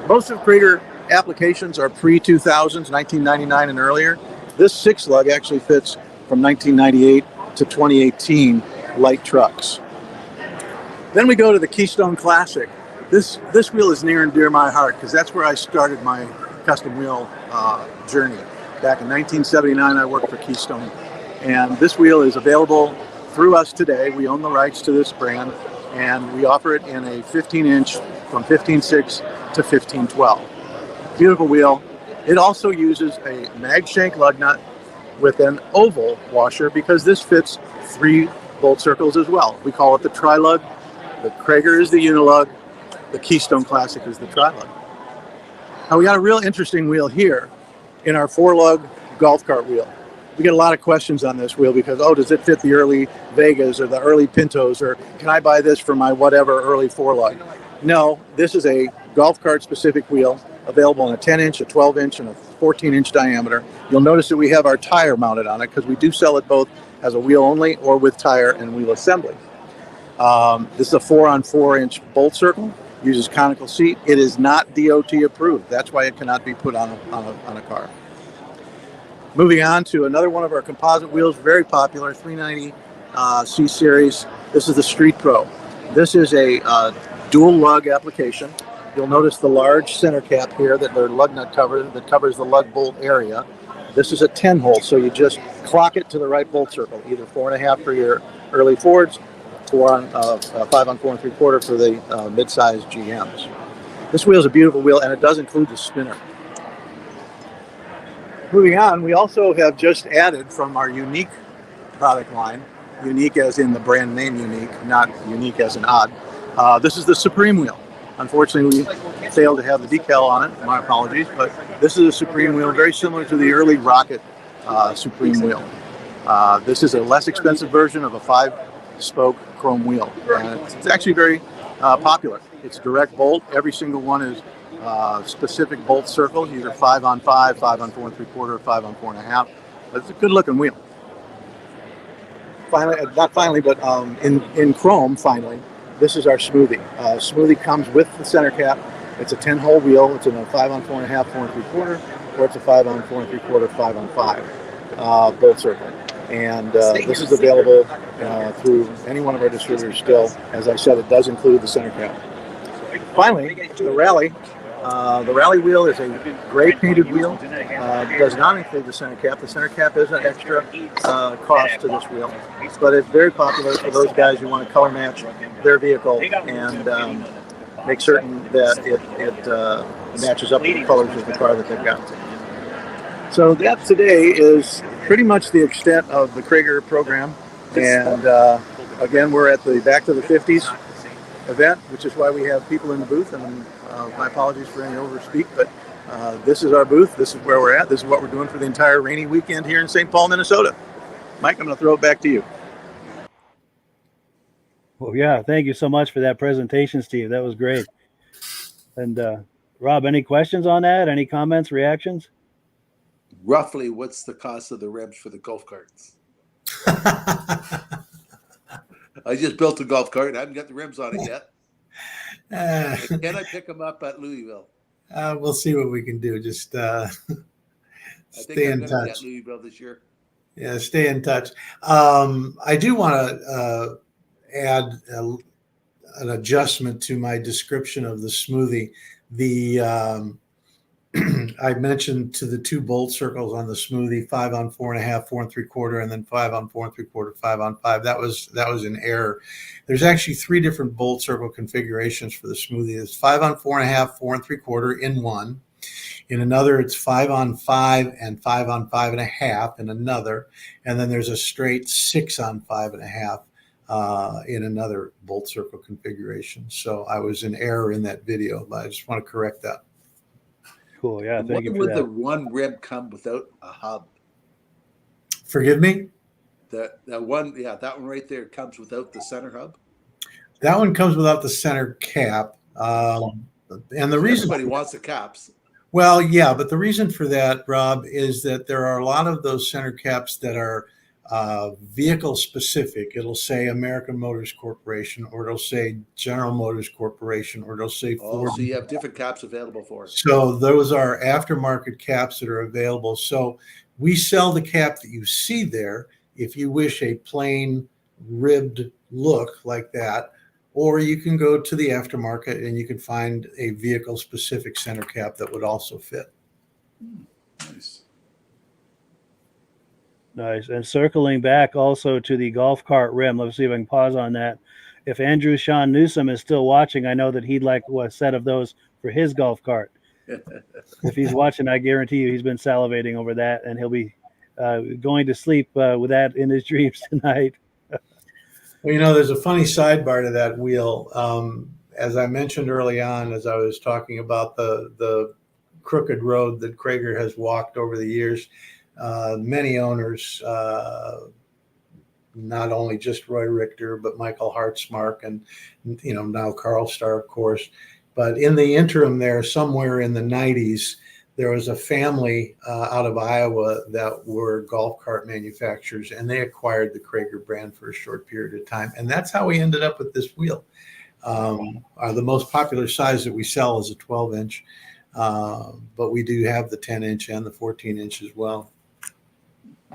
Most of Cragar applications are pre-2000s, 1999 and earlier. This 6-lug actually fits from 1998 to 2018 light trucks. Then we go to the Keystone Classic. This wheel is near and dear to my heart because that's where I started my custom wheel journey. Back in 1979, I worked for Keystone, and this wheel is available through us today. We own the rights to this brand, and we offer it in a 15-inch from 15.6 to 15.12. Beautiful wheel. It also uses a mag shank lug nut with an oval washer because this fits 3 bolt circles as well. We call it the tri-lug. The Cragar is the unilug. The Keystone Classic is the tri-lug. Now we got a real interesting wheel here in our 4-lug golf cart wheel. We get a lot of questions on this wheel because, oh, does it fit the early Vegas or the early Pintos, or can I buy this for my whatever early 4-lug? No, this is a golf cart specific wheel available in a 10-inch, a 12-inch, and a 14-inch diameter. You'll notice that we have our tire mounted on it because we do sell it both as a wheel only or with tire and wheel assembly. This is a 4-on-4-inch bolt circle. Uses conical seat. It is not DOT approved. That's why it cannot be put on a car. Moving on to another one of our composite wheels, very popular, 390 C series. This is the Street Pro. This is a dual lug application. You'll notice the large center cap here that the lug nut that covers the lug bolt area. This is a 10-hole, so you just clock it to the right bolt circle, either 4.5 for your early Fords, 5 on 4 3/4 for the mid-size GMs. This wheel is a beautiful wheel, and it does include the spinner. Moving on, we also have just added from our unique product line, unique as in the brand name unique, not unique as in odd. This is the Supreme wheel. Unfortunately, we failed to have the decal on it. My apologies, but this is a Supreme wheel, very similar to the early Rocket Supreme wheel. This is a less expensive version of a 5-spoke chrome wheel. It's actually very popular. It's direct bolt. Every single one is specific bolt circles, either 5 on 5, 5 on 4 3/4, or 5 on 4.5. But it's a good looking wheel. Finally, not finally, but in chrome, finally, this is our Smoothie. Smoothie comes with the center cap. It's a 10-hole wheel. It's in a 5 on 4.5, 4 3/4, or it's a 5 on 4 3/4, 5 on 5 bolt circle. And this is available through any one of our distributors still. As I said, it does include the center cap. Finally, the Rally. The Rally wheel is a gray painted wheel. It does not include the center cap. The center cap is an extra cost to this wheel, but it's very popular for those guys who want to color match their vehicle and make certain that it matches up with the colors of the car that they've got. So that today is pretty much the extent of the Cragar program. And again, we're at the Back to the 50s event, which is why we have people in the booth. And my apologies for any overspeak, but this is our booth. This is where we're at. This is what we're doing for the entire rainy weekend here in St. Paul, Minnesota. Mike, I'm going to throw it back to you. Well, yeah, thank you so much for that presentation, Steve. That was great. And Rob, any questions on that? Any comments, reactions? Roughly, what's the cost of the rims for the golf carts? I just built a golf cart. I haven't got the rims on it yet. Can I pick them up at Louisville? We'll see what we can do. Just stay in touch. At Louisville this year. Yeah, stay in touch. I do want to add an adjustment to my description of the Smoothie. I mentioned to the 2 bolt circles on the Smoothie, 5 on 4.5, 4 3/4, and then 5 on 4 3/4, 5 on 5. That was an error. There's actually 3 different bolt circle configurations for the Smoothie. It's 5 on 4.5, 4 3/4 in one. In another, it's 5-on-5 and 5-on-5.5 in another. And then there's a straight 6-on-5.5 in another bolt circle configuration. So I was in error in that video, but I just want to correct that. Cool. Yeah. And Thank you why for would the that. one rib come without a hub? Forgive me? That one right there comes without the center hub. That one comes without the center cap. And the reason Everybody wants the caps. Well, yeah, but the reason for that, Rob, is that there are a lot of those center caps that are vehicle specific. It'll say American Motors Corporation, or it'll say General Motors Corporation, or it'll say Ford. So you have different caps available for us. So those are aftermarket caps that are available. So we sell the cap that you see there if you wish a plain ribbed look like that. Or you can go to the aftermarket and you can find a vehicle specific center cap that would also fit. Nice. Nice. And circling back also to the golf cart rim, let's see if I can pause on that. If Andrew Sean Newsom is still watching, I know that he'd like a set of those for his golf cart. If he's watching, I guarantee you he's been salivating over that, and he'll be going to sleep with that in his dreams tonight. Well, there's a funny sidebar to that wheel. As I mentioned early on, as I was talking about the crooked road that Cragar has walked over the years, many owners, not only just Roy Richter, but Michael Hartzmark and, now Carl Starr, of course. But in the interim there, somewhere in the 90s, there was a family out of Iowa that were golf cart manufacturers, and they acquired the Cragar brand for a short period of time. And that's how we ended up with this wheel. The most popular size that we sell is a 12-inch, but we do have the 10-inch and the 14-inch as well.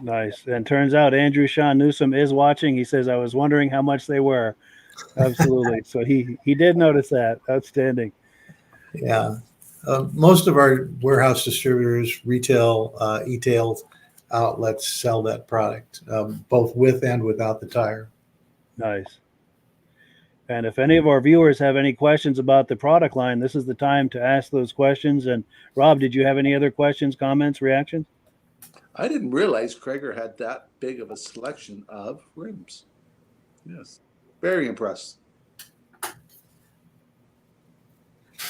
Nice. And turns out Andrew Sean Newsom is watching. He says, I was wondering how much they were. Absolutely. So he did notice that. Outstanding. Yeah. Most of our warehouse distributors, retail, e-tail outlets sell that product, both with and without the tire. Nice. And if any of our viewers have any questions about the product line, this is the time to ask those questions. And Rob, did you have any other questions, comments, reactions? I didn't realize Cragar had that big of a selection of rims. Yes. Very impressed.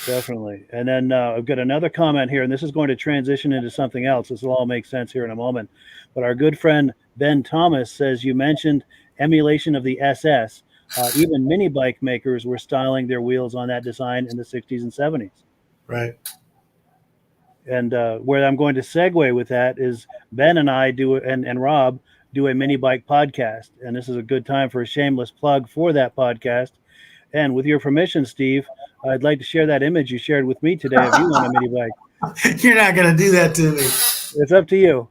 Definitely. And then I've got another comment here, and this is going to transition into something else. This will all make sense here in a moment. But our good friend Ben Thomas says, you mentioned emulation of the SS. Even mini bike makers were styling their wheels on that design in the 60s and 70s. Right. And where I'm going to segue with that is Ben and I do, and Rob do a mini bike podcast. And this is a good time for a shameless plug for that podcast. And with your permission, Steve, I'd like to share that image you shared with me today of you on a mini bike. You're not going to do that to me. It's up to you.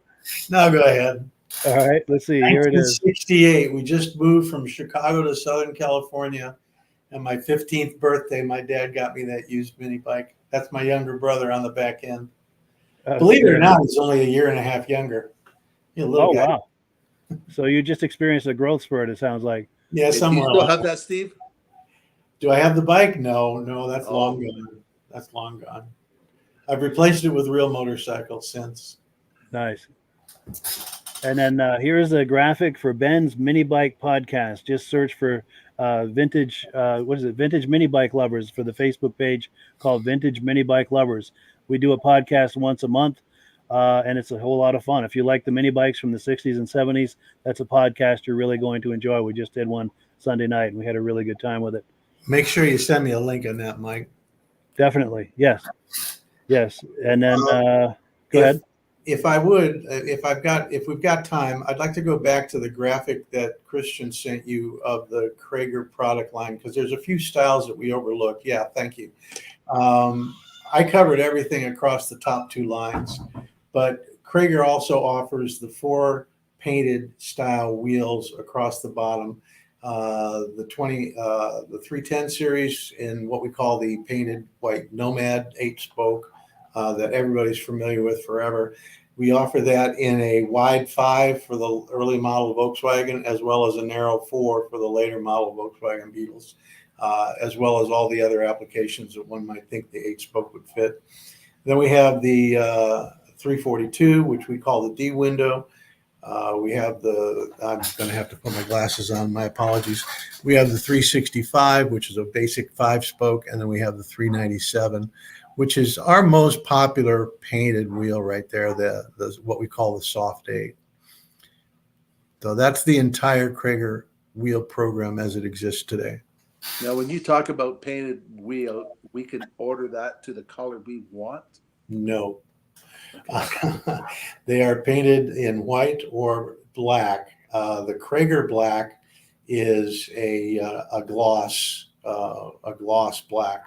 No, go ahead. All right, let's see. Here it is. 1968. We just moved from Chicago to Southern California. And my 15th birthday, my dad got me that used mini bike. That's my younger brother on the back end. Believe it or not, he's only a year and a half younger. He's a little guy. Wow. So you just experienced a growth spurt, it sounds like. Yeah, somewhere. Do you still have that, Steve? Do I have the bike? No, that's long gone. That's long gone. I've replaced it with real motorcycles since. Nice. And then here's a graphic for Ben's mini bike podcast. Just search for vintage mini bike lovers for the Facebook page called Vintage Mini Bike Lovers. We do a podcast once a month, and it's a whole lot of fun. If you like the mini bikes from the 60s and 70s, that's a podcast you're really going to enjoy. We just did one Sunday night, and we had a really good time with it. Make sure you send me a link on that, Mike. Definitely. Yes. And then go ahead. If we've got time, I'd like to go back to the graphic that Christian sent you of the Cragar product line, because there's a few styles that we overlook. Yeah, thank you. I covered everything across the top two lines, but Cragar also offers the 4 painted style wheels across the bottom. The 310 series in what we call the painted white Nomad 8-spoke that everybody's familiar with forever. We offer that in a wide 5 for the early model Volkswagen, as well as a narrow 4 for the later model Volkswagen Beetles, as well as all the other applications that one might think the 8-spoke would fit. Then we have the 342, which we call the D window. We have I'm going to have to put my glasses on. My apologies. We have the 365, which is a basic 5-spoke, and then we have the 397, which is our most popular painted wheel right there. The what we call the Soft 8. So that's the entire Cragar wheel program as it exists today. Now, when you talk about painted wheel, we can order that to the color we want. No. They are painted in white or black. The Cragar black is a gloss black.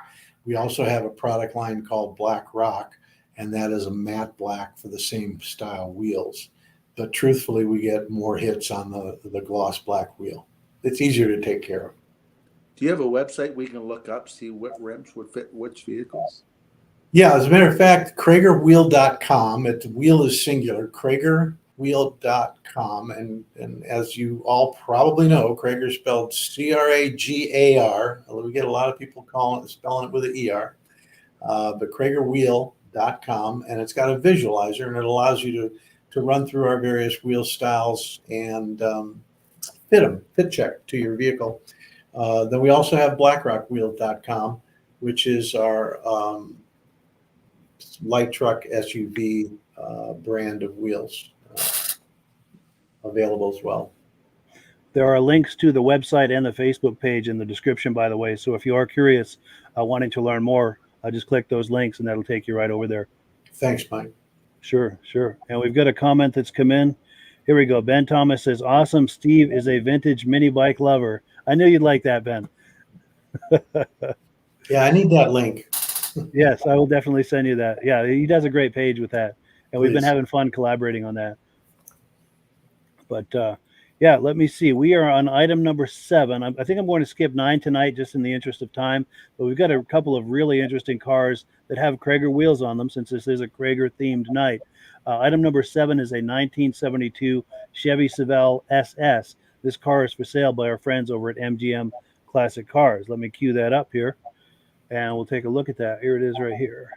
We also have a product line called Black Rock, and that is a matte black for the same style wheels. But truthfully, we get more hits on the gloss black wheel. It's easier to take care of. Do you have a website we can look up, see what rims would fit which vehicles? Yeah, as a matter of fact, CragarWheel.com. Wheel is singular, CragarWheel.com. And as you all probably know, Cragar is spelled Cragar. We get a lot of people spelling it with an ER. But CragarWheel.com. And it's got a visualizer, and it allows you to run through our various wheel styles and fit check to your vehicle. Then we also have BlackRockWheel.com, which is our light truck SUV brand of wheels available as well. There are links to the website and the Facebook page in the description, by the way. So if you are curious, wanting to learn more, just click those links and that'll take you right over there. Thanks, Mike. Sure. And we've got a comment that's come in. Here we go. Ben Thomas says, awesome. Steve is a vintage mini bike lover. I knew you'd like that, Ben. Yeah, I need that link. Yes, I will definitely send you that. Yeah, he does a great page with that. And we've been having fun collaborating on that. But yeah, let me see. We are on item number 7. I think I'm going to skip 9 tonight just in the interest of time. But we've got a couple of really interesting cars that have Cragar wheels on them since this is a Cragar themed night. Item number 7 is a 1972 Chevy Savelle SS. This car is for sale by our friends over at MGM Classic Cars. Let me cue that up here. And we'll take a look at that. Here it is right here.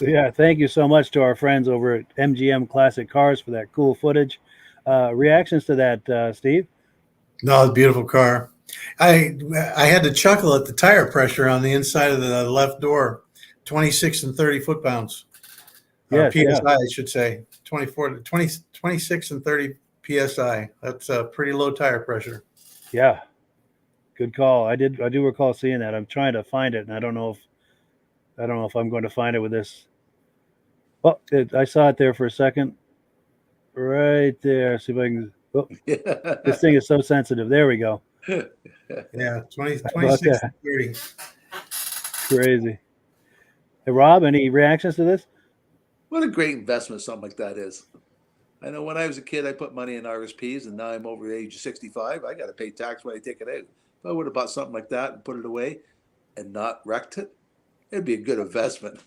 Yeah, thank you so much to our friends over at MGM Classic Cars for that cool footage. Reactions to that, Steve? No, it's a beautiful car. I had to chuckle at the tire pressure on the inside of the left door. 26 and 30 foot-pounds. Yes, PSI, yeah. I should say. 26 and 30 PSI. That's a pretty low tire pressure. Yeah, good call. I do recall seeing that. I'm trying to find it, and I don't know if I'm going to find it with this. Oh, I saw it there for a second. Right there. See if I can. Oh, this thing is so sensitive. There we go. Yeah, 26 that? and 30. Crazy. Hey, Rob, any reactions to this? What a great investment something like that is. I know when I was a kid, I put money in RSPs, and now I'm over the age of 65. I got to pay tax when I take it out. If I would have bought something like that and put it away and not wrecked it, it'd be a good investment.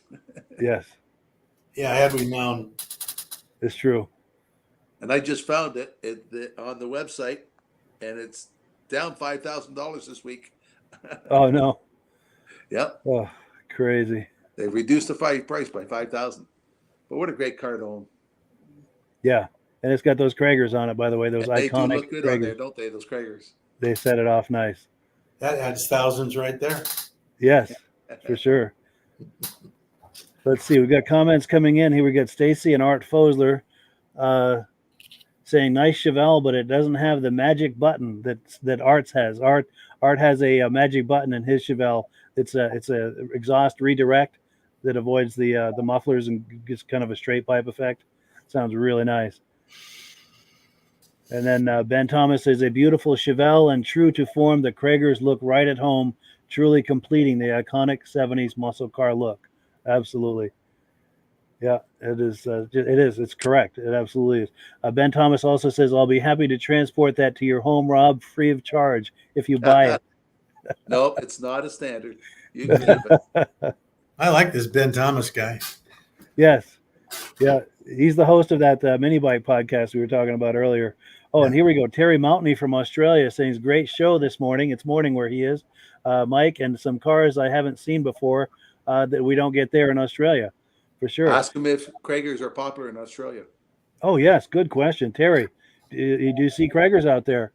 Yes, Yeah, had we known. it's true. And I just found it on the website, and it's down $5,000 this week. Oh no. Yep, Oh, crazy. they reduced the price by $5,000. But what a great car to own. Yeah, and it's got those Cragars on it, by the way. Those And they do iconic look good on there, Cragars. don't they? Those Cragars. They set it off nice. That adds thousands right there. Yes, for sure. Let's see. We've got comments coming in here. We got Stacy and Art Fosler saying nice Chevelle, but it doesn't have the magic button that Art's has. Art has a magic button in his Chevelle. It's a exhaust redirect that avoids the mufflers and gets kind of a straight pipe effect. Sounds really nice. And then Ben Thomas says a beautiful Chevelle and true to form, the Cragars look right at home, truly completing the iconic 70s muscle car look. Absolutely. Yeah, it is. It's correct. It absolutely is. Ben Thomas also says, I'll be happy to transport that to your home, Rob, free of charge if you buy it. No, it's not a standard. You can keep it. I like this Ben Thomas guy. Yes. Yeah. He's the host of that mini bike podcast we were talking about earlier. Oh, and here we go. Terry Mountainy from Australia saying, great show this morning. It's morning where he is. Mike, and some cars I haven't seen before that we don't get there in Australia. For sure. Ask him if Cragars are popular in Australia. Oh, yes. Good question. Terry, do you see Cragars out there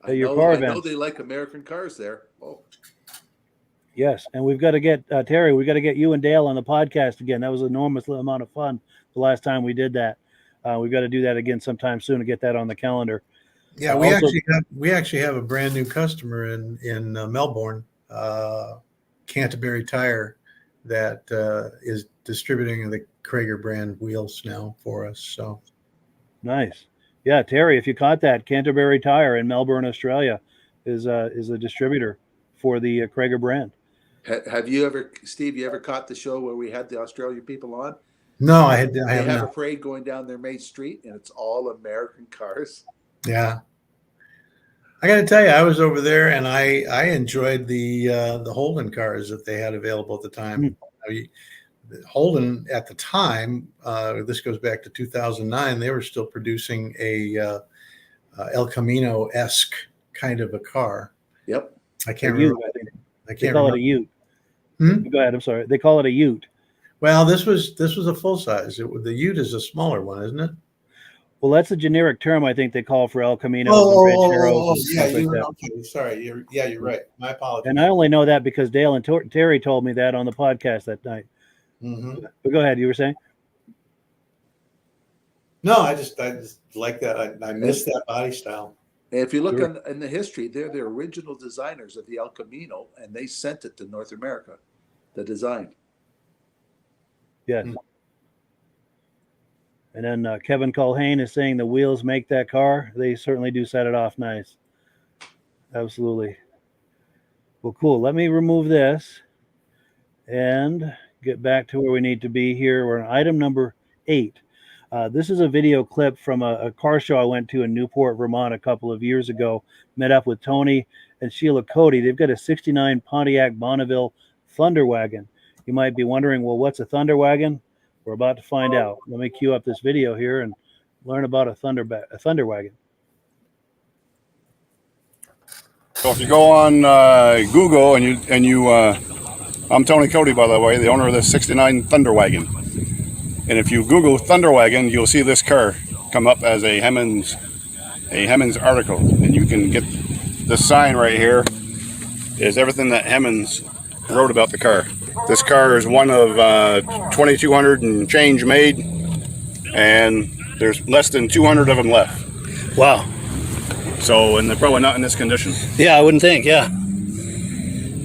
at your car events? I know they like American cars there. Oh. Yes. And we've got to get, Terry, we've got to get you and Dale on the podcast again. That was an enormous amount of fun the last time we did that. We've got to do that again sometime soon to get that on the calendar. Yeah, we actually have a brand new customer in Melbourne, Canterbury Tire, that is distributing the Cragar brand wheels now for us. So nice. Yeah, Terry, if you caught that, Canterbury Tire in Melbourne, Australia is a distributor for the Cragar brand. Have you ever, Steve, you ever caught the show where we had the Australian people on? No, I have a not. parade going down their main street, and it's all American cars. Yeah. I got to tell you, I was over there and I enjoyed the Holden cars that they had available at the time. Holden at the time, this goes back to 2009, they were still producing a El Camino-esque kind of a car. Yep. I can't remember. They call it a Ute. Go ahead. I'm sorry. They call it a Ute. Well, this was a full size. The Ute is a smaller one, isn't it? Well, that's a generic term I think they call for El Caminos and Rancheros and stuff like that. Okay. Sorry. You're right. My apologies. And I only know that because Dale and Terry told me that on the podcast that night. Mm-hmm. But go ahead. You were saying? No, I just like that. I miss that body style. And if you look in the history, they're the original designers of the El Camino, and they sent it to North America, the design. Yes. And then Kevin Culhane is saying the wheels make that car. They certainly do set it off nice. Absolutely. Well, cool. Let me remove this and get back to where we need to be here. We're on item number 8. This is a video clip from a car show I went to in Newport, Vermont a couple of years ago. Met up with Tony and Sheila Cote. They've got a 69 Pontiac Bonneville Thunder Wagon. You might be wondering, well, what's a Thunder Wagon? We're about to find out. Let me cue up this video here and learn about a Thunder Wagon. So if you go on Google and you I'm Tony Cote, by the way, the owner of this 69 Thunder Wagon. And if you Google Thunder Wagon, you'll see this car come up as a Hemmings article. And you can get this sign right here is everything that Hemmings wrote about the car. This car is one of 2,200 and change made, and there's less than 200 of them left. Wow. So, and they're probably not in this condition. Yeah, I wouldn't think. Yeah.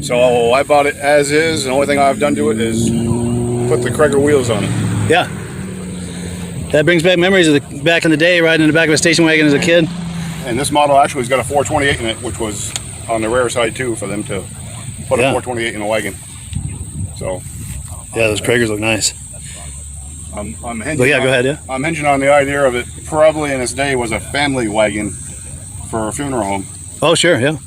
So I bought it as is. The only thing I've done to it is put the Cragar wheels on it. Yeah. That brings back memories of back in the day, riding in the back of a station wagon as a kid. And this model actually has got a 428 in it, which was on the rare side too for them to put a 428 in a wagon. So. Yeah, those Cragars look nice. I'm hinging go ahead. Yeah. I'm hinging on the idea of it probably in its day was a family wagon for a funeral home. Oh, sure. Yeah.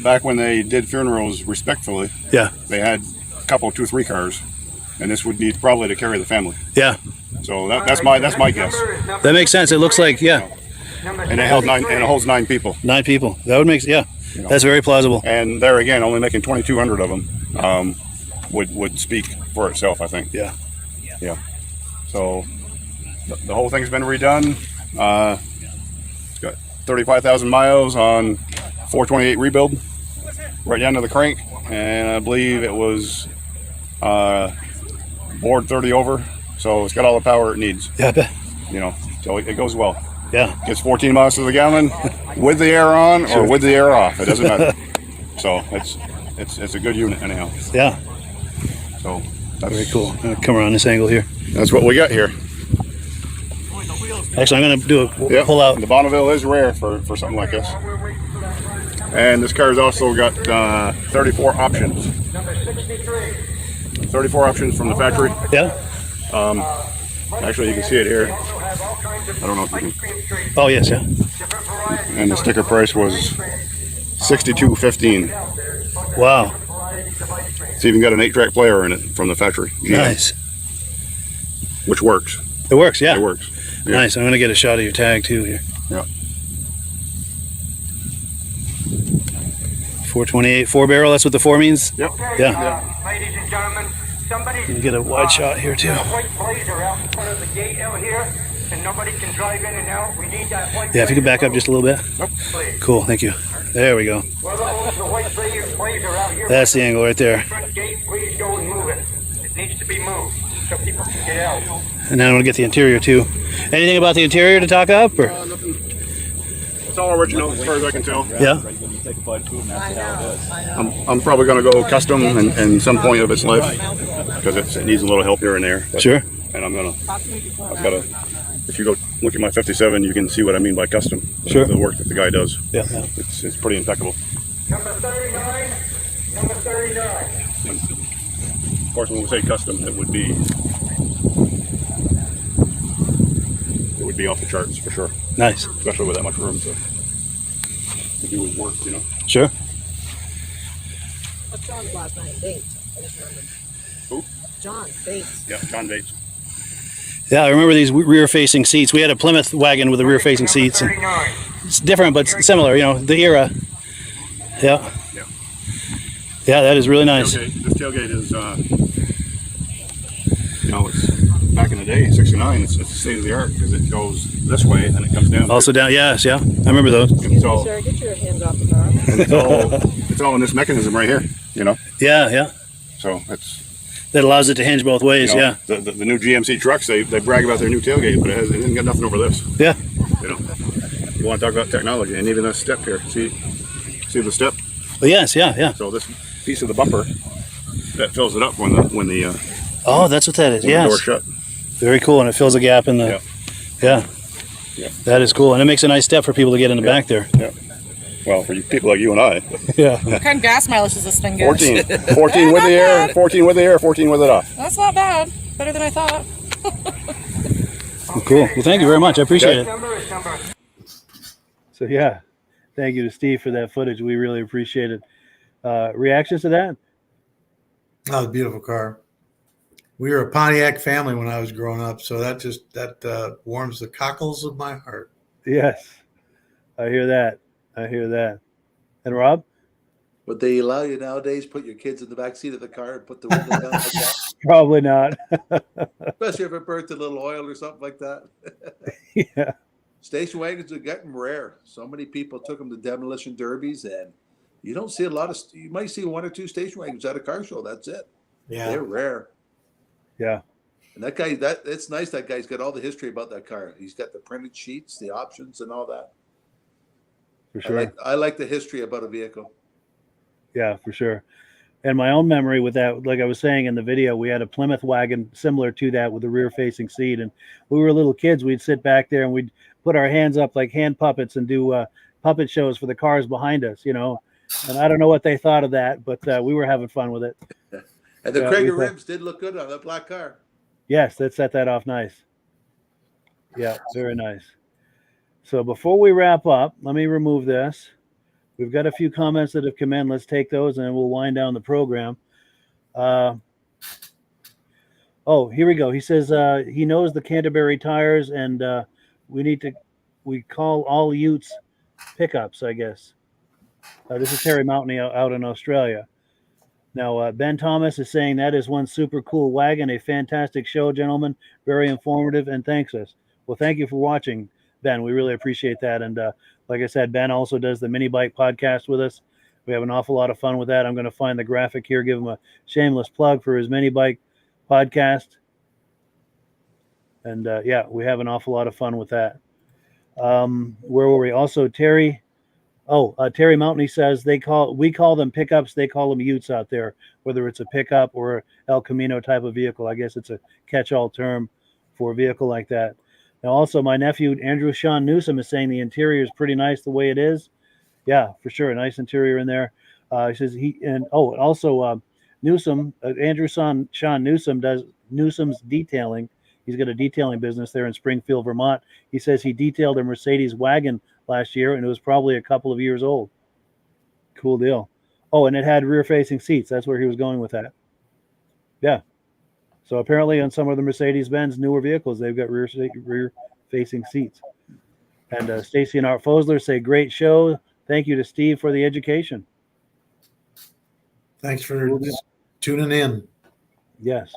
Back when they did funerals respectfully, yeah, they had a couple, 2, 3 cars, and this would be probably to carry the family. Yeah. So that's my guess. That makes sense. It looks like And it holds 9 people. 9 people. That would make that's very plausible. And there again, only making 2,200 of them would speak for itself, I think. Yeah. Yeah. So the whole thing's been redone. It's got 35,000 miles on 428 rebuild, right down to the crank, and I believe it was board 30 over, so it's got all the power it needs. Yeah, I bet. So it goes well. Yeah. Gets 14 miles to the gallon with the air on or with the air off. It doesn't matter. So it's a good unit anyhow. Yeah. So that's very cool. I'm gonna come around this angle here. That's what we got here. Actually, I'm going to do a pull out. The Bonneville is rare for something like this. And this car's also got 34 options. 34 options from the factory. Yeah. Actually, you can see it here. I don't know if you can. Oh, yes, yeah. And the sticker price was $62.15. Wow. It's even got an 8-track player in it from the factory. GM, nice. Which works. It works, yeah. It works. Yeah. Nice. I'm going to get a shot of your tag too here. Yeah. 428 4-barrel. That's what the 4 means. Yep. Yeah. Ladies and gentlemen, somebody get a wide shot here too. White blazer out in front of the gate out here, and nobody can drive in and out. We need that white. Yeah, if you could back up just a little bit. Nope. Cool. Thank you. There we go. The white blazer out here. That's the angle right there. Front gate, please go and move it. It needs to be moved so people can get out. And then I'm going to get the interior too. Anything about the interior to talk up? Or? Nothing. It's all original as far as I can tell. Yeah. I'm probably going to go custom in some point of its life because it needs a little help here and there. Sure. And if you go look at my 57, you can see what I mean by custom. Sure. The work that the guy does. Yeah. It's pretty impeccable. Number 39. Number 39. Of course, when we say custom, it would be off the charts for sure. Nice. Especially with that much room to do his work, Sure. What's John's last name? Bates. I just remembered. Who? John Bates. Yeah, John Bates. Yeah, I remember these rear-facing seats. We had a Plymouth wagon with the rear-facing seats. And it's different, but similar. The era. Yeah. Yeah. Yeah, that is really nice. This tailgate is, it's back in the day, 69. It's state of the art because it goes this way and it comes down. Also down, yes, yeah. I remember those. Sir, get your hands off the car. And it's all in this mechanism right here. Yeah. So that allows it to hinge both ways. Yeah. The new GMC trucks, they brag about their new tailgate, but it hasn't got nothing over this. Yeah. You want to talk about technology, and even this step here. See the step? Well, yes, yeah. So this piece of the bumper that fills it up when the oh, that's what that is. when the Yes. door shut. Very cool, and it fills a gap in the. Yeah. That is cool, and it makes a nice step for people to get in the back there. Yeah. Well, for you people like you and I. Yeah. What kind of gas mileage does this thing get? 14 with the air, 14 with the air, 14 with it off. That's not bad. Better than I thought. Well, cool. Well, thank you very much. I appreciate it. So yeah, thank you to Steve for that footage. We really appreciate it. Reactions to that? Oh, beautiful car. We were a Pontiac family when I was growing up, so that warms the cockles of my heart. Yes, I hear that. And Rob? Would they allow you nowadays put your kids in the back seat of the car and put the window down like that? Probably not. Especially if it burnt a little oil or something like that. Yeah. Station wagons are getting rare. So many people took them to demolition derbies, and you don't see a lot of. You might see 1 or 2 station wagons at a car show. That's it. Yeah. They're rare. Yeah. And that guy, it's nice. That guy's got all the history about that car. He's got the printed sheets, the options, and all that. For sure. I like the history about a vehicle. Yeah, for sure. And my own memory with that, like I was saying in the video, we had a Plymouth wagon similar to that with a rear-facing seat. And we were little kids. We'd sit back there and we'd put our hands up like hand puppets and do puppet shows for the cars behind us, you know. And I don't know what they thought of that, but we were having fun with it. And the Cragar rims did look good on that black car. Yes, that set that off nice. Yeah, very nice. So before we wrap up, let me remove this. We've got a few comments that have come in. Let's take those and then we'll wind down the program. Oh, here we go. He says he knows the Canterbury tires and we call all Utes pickups, I guess. This is Terry Mountain out in Australia. Now, Ben Thomas is saying that is one super cool wagon, a fantastic show, gentlemen, very informative, and thanks us. Well, thank you for watching, Ben. We really appreciate that. And like I said, Ben also does the Mini Bike podcast with us. We have an awful lot of fun with that. I'm going to find the graphic here, give him a shameless plug for his Mini Bike podcast. And yeah, we have an awful lot of fun with that. Where were we? Also, Terry. Terry Mountain, he says we call them pickups. They call them Utes out there, whether it's a pickup or El Camino type of vehicle. I guess it's a catch-all term for a vehicle like that. Now, also, my nephew, Andrew Sean Newsom, is saying the interior is pretty nice the way it is. Yeah, for sure. A nice interior in there. He says Newsom, Andrew Sean Newsom does Newsom's detailing. He's got a detailing business there in Springfield, Vermont. He says he detailed a Mercedes wagon last year, and it was probably a couple of years old. Cool deal. Oh, and it had rear-facing seats. That's where he was going with that. Yeah. So apparently on some of the Mercedes-Benz newer vehicles, they've got rear-facing seats. And Stacy and Art Fosler say, great show. Thank you to Steve for the education. Thanks for tuning in. Yes.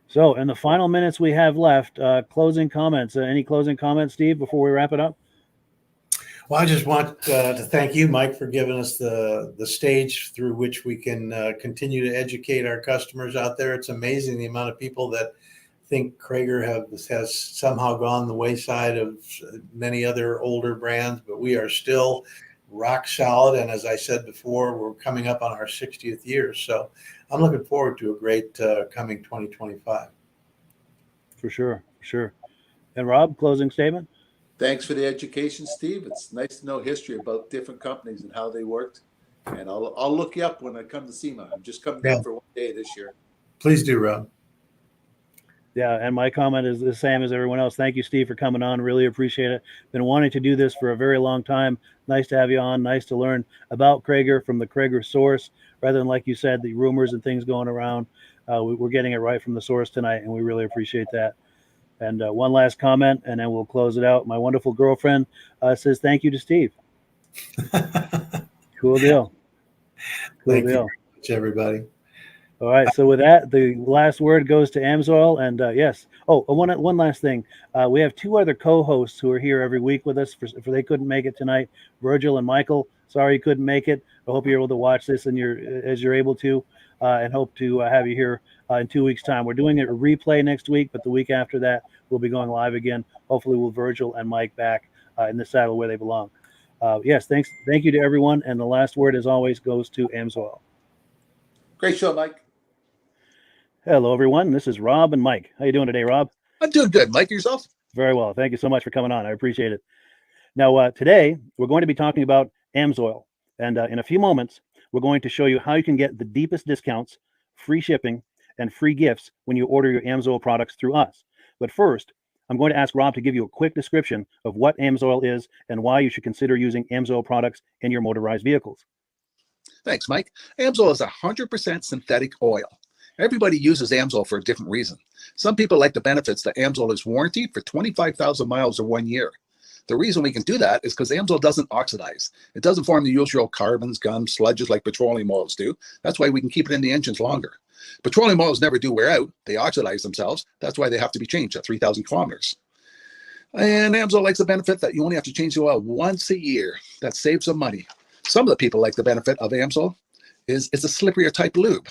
So in the final minutes we have left, closing comments. Any closing comments, Steve, before we wrap it up? Well, I just want to thank you, Mike, for giving us the stage through which we can continue to educate our customers out there. It's amazing the amount of people that think Cragar has somehow gone the wayside of many other older brands, but we are still rock solid. And as I said before, we're coming up on our 60th year. So I'm looking forward to a great coming 2025. For sure. And Rob, closing statement? Thanks for the education, Steve. It's nice to know history about different companies and how they worked. And I'll look you up when I come to SEMA. I'm just coming down for one day this year. Please do, Rob. Yeah, and my comment is the same as everyone else. Thank you, Steve, for coming on. Really appreciate it. Been wanting to do this for a very long time. Nice to have you on. Nice to learn about Cragar from the Cragar source, rather than, like you said, the rumors and things going around. We're getting it right from the source tonight, and we really appreciate that. And one last comment, and then we'll close it out. My wonderful girlfriend says thank you to Steve. Cool deal. Thank you very much, everybody. All right. So with that, the last word goes to Amsoil. And yes. Oh, one last thing. We have 2 other co-hosts who are here every week with us. For they couldn't make it tonight. Virgil and Michael. Sorry you couldn't make it. I hope you're able to watch this as you're able to, and hope to have you here in 2 weeks' time. We're doing a replay next week, but the week after that, we'll be going live again. Hopefully, with Virgil and Mike back in the saddle where they belong. Yes. Thank you to everyone. And the last word, as always, goes to Amsoil. Great show, Mike. Hello, everyone. This is Rob and Mike. How you doing today, Rob? I'm doing good. Mike, yourself? Very well. Thank you so much for coming on. I appreciate it. Now, today, we're going to be talking about Amsoil. And in a few moments, we're going to show you how you can get the deepest discounts, free shipping, and free gifts when you order your Amsoil products through us. But first, I'm going to ask Rob to give you a quick description of what Amsoil is and why you should consider using Amsoil products in your motorized vehicles. Thanks, Mike. Amsoil is 100% synthetic oil. Everybody uses Amsoil for a different reason. Some people like the benefits that Amsoil is warranted for 25,000 miles or 1 year. The reason we can do that is because Amsoil doesn't oxidize. It doesn't form the usual carbons, gums, sludges like petroleum oils do. That's why we can keep it in the engines longer. Petroleum oils never do wear out. They oxidize themselves. That's why they have to be changed at 3,000 kilometers. And Amsoil likes the benefit that you only have to change the oil once a year. That saves some money. Some of the people like the benefit of Amsoil is it's a slipperier type lube.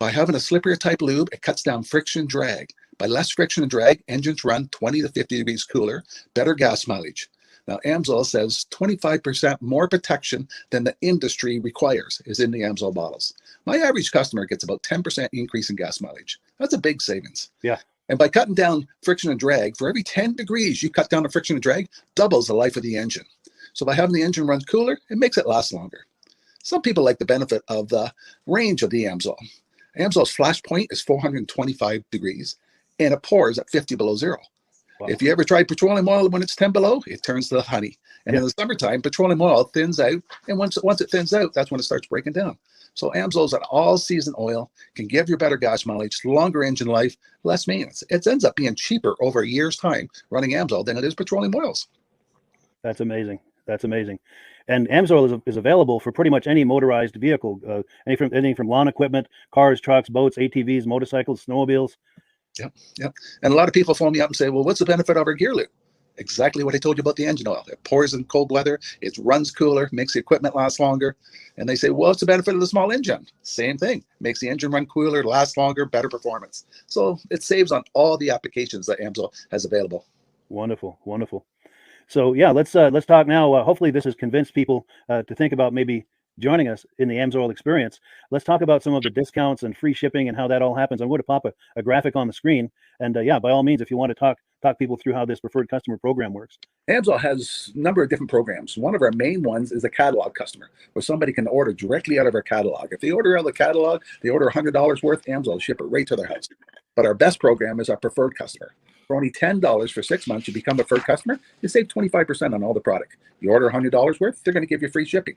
By having a slipperier type lube, it cuts down friction and drag. By less friction and drag, engines run 20 to 50 degrees cooler, better gas mileage. Now, Amsoil says 25% more protection than the industry requires is in the Amsoil bottles. My average customer gets about 10% increase in gas mileage. That's a big savings. Yeah. And by cutting down friction and drag, for every 10 degrees you cut down the friction and drag, doubles the life of the engine. So by having the engine run cooler, it makes it last longer. Some people like the benefit of the range of the Amsoil. Amsoil's flash point is 425 degrees, and it pours at 50 below zero. Wow. If you ever tried petroleum oil when it's 10 below, it turns to honey. And in the summertime, petroleum oil thins out, and once it thins out, that's when it starts breaking down. So Amsoil's an all-season oil, can give you better gas mileage, longer engine life, less maintenance. It ends up being cheaper over a year's time running Amsoil than it is petroleum oils. That's amazing. That's amazing. And Amsoil is available for pretty much any motorized vehicle, anything from lawn equipment, cars, trucks, boats, ATVs, motorcycles, snowmobiles. Yep. And a lot of people phone me up and say, well, what's the benefit of our gear lube? Exactly what I told you about the engine oil. It pours in cold weather, it runs cooler, makes the equipment last longer. And they say, well, what's the benefit of the small engine? Same thing. Makes the engine run cooler, last longer, better performance. So it saves on all the applications that Amsoil has available. Wonderful, wonderful. So yeah, let's talk now. Hopefully this has convinced people to think about maybe joining us in the Amsoil experience. Let's talk about some of the discounts and free shipping and how that all happens. I'm going to pop a graphic on the screen. And yeah, by all means, if you want to talk people through how this preferred customer program works. Amsoil has a number of different programs. One of our main ones is a catalog customer, where somebody can order directly out of our catalog. If they order out of the catalog, they order $100 worth, Amsoil will ship it right to their house. But our best program is our preferred customer. For only $10 for 6 months, you become a preferred customer. You save 25% on all the product. You order $100 worth, they're going to give you free shipping.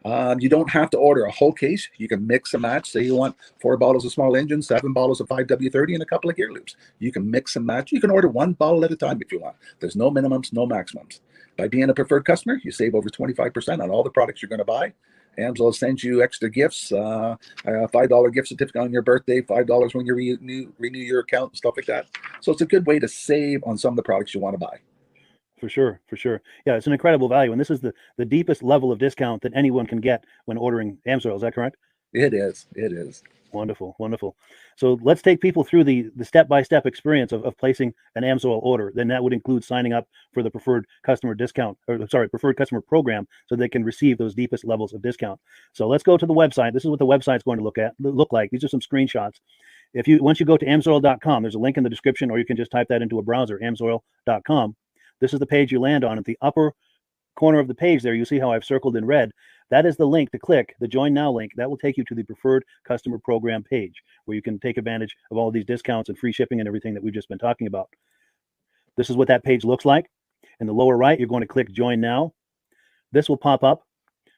You don't have to order a whole case. You can mix and match. Say you want 4 bottles of small engine, 7 bottles of 5W30, and a couple of gear loops. You can mix and match. You can order 1 bottle at a time if you want. There's no minimums, no maximums. By being a preferred customer, you save over 25% on all the products you're going to buy. Amsoil sends you extra gifts, a $5 gift certificate on your birthday, $5 when you renew your account, and stuff like that. So it's a good way to save on some of the products you want to buy. For sure, for sure. Yeah, it's an incredible value. And this is the deepest level of discount that anyone can get when ordering Amsoil. Is that correct? It is. It is. Wonderful, wonderful. So let's take people through the step-by-step experience of placing an Amsoil order. Then that would include signing up for the preferred customer preferred customer program, so they can receive those deepest levels of discount. So let's go to the website. This is what the website's going to look like. These are some screenshots. Once you go to amsoil.com, there's a link in the description, or you can just type that into a browser, amsoil.com. This is the page you land on. At the upper corner of the page there, you see how I've circled in red. That is the link to click, the Join Now link. That will take you to the Preferred Customer Program page, where you can take advantage of all of these discounts and free shipping and everything that we've just been talking about. This is what that page looks like. In the lower right, you're going to click Join Now. This will pop up.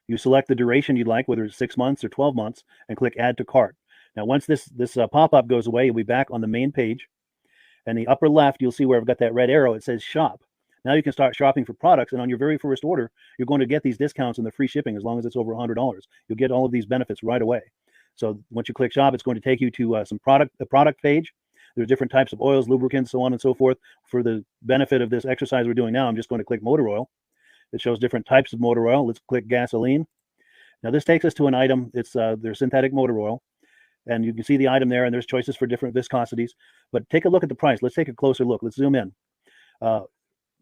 You select the duration you'd like, whether it's 6 months or 12 months, and click Add to Cart. Now, once this pop-up goes away, you'll be back on the main page. And the upper left, you'll see where I've got that red arrow. It says Shop. Now you can start shopping for products, and on your very first order, you're going to get these discounts and the free shipping as long as it's over $100. You'll get all of these benefits right away. So once you click Shop, it's going to take you to the product page. There's different types of oils, lubricants, so on and so forth. For the benefit of this exercise we're doing now, I'm just going to click motor oil. It shows different types of motor oil. Let's click gasoline. Now this takes us to an item. It's their synthetic motor oil. And you can see the item there, and there's choices for different viscosities. But take a look at the price. Let's take a closer look. Let's zoom in.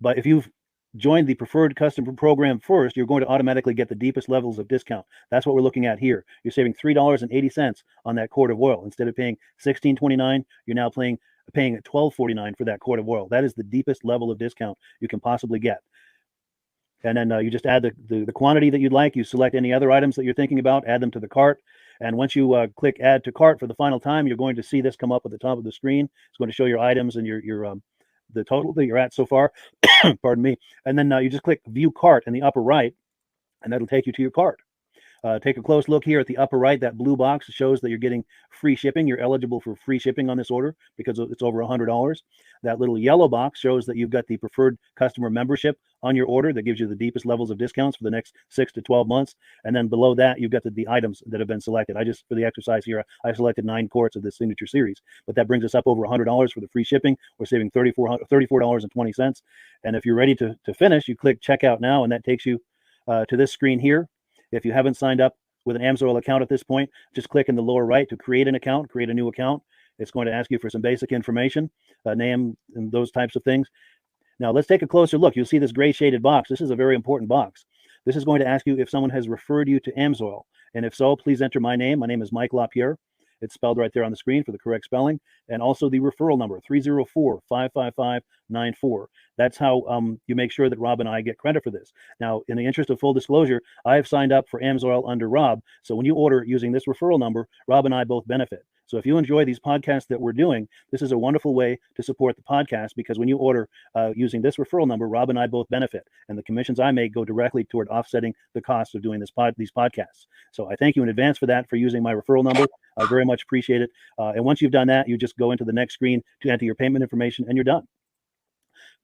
But if you've joined the preferred customer program first, you're going to automatically get the deepest levels of discount. That's what we're looking at here. You're saving $3.80 on that quart of oil. Instead of paying $16.29, you're now paying $12.49 for that quart of oil. That is the deepest level of discount you can possibly get. And then you just add the quantity that you'd like. You select any other items that you're thinking about, add them to the cart. And once you click Add to Cart for the final time, you're going to see this come up at the top of the screen. It's going to show your items and your the total that you're at so far. Pardon me. And then you just click View Cart in the upper right, and that'll take you to your cart. Take a close look here at the upper right. That blue box shows that you're getting free shipping. You're eligible for free shipping on this order because it's over $100. That little yellow box shows that you've got the preferred customer membership on your order that gives you the deepest levels of discounts for the next 6 to 12 months. And then below that, you've got the items that have been selected. For the exercise here, I selected 9 quarts of the signature series, but that brings us up over $100 for the free shipping. We're saving $34.20. And if you're ready to finish, you click checkout now, and that takes you to this screen here. If you haven't signed up with an AMSOIL account at this point, just click in the lower right to create an account, create a new account. It's going to ask you for some basic information, name and those types of things. Now let's take a closer look. You'll see this gray shaded box. This is a very important box. This is going to ask you if someone has referred you to AMSOIL. And if so, please enter my name. My name is Mike LaPierre. It's spelled right there on the screen for the correct spelling. And also the referral number, 304-555-94. That's how you make sure that Rob and I get credit for this. Now, in the interest of full disclosure, I have signed up for AMSOIL under Rob. So when you order using this referral number, Rob and I both benefit. So if you enjoy these podcasts that we're doing, this is a wonderful way to support the podcast, because when you order using this referral number, Rob and I both benefit. And the commissions I make go directly toward offsetting the cost of doing these podcasts. So I thank you in advance for that, for using my referral number. I very much appreciate it. And once you've done that, you just go into the next screen to enter your payment information, and you're done.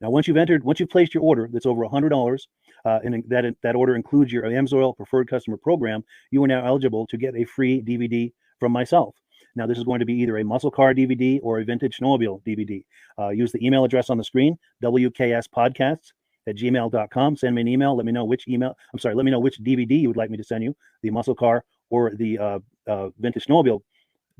Now, once you've placed your order that's over $100, and that order includes your AMSOIL Preferred Customer Program, you are now eligible to get a free DVD from myself. Now, this is going to be either a muscle car DVD or a vintage snowmobile DVD. Use the email address on the screen, wkspodcasts@gmail.com. Send me an email. Let me know which DVD you would like me to send you, the muscle car or the vintage snowmobile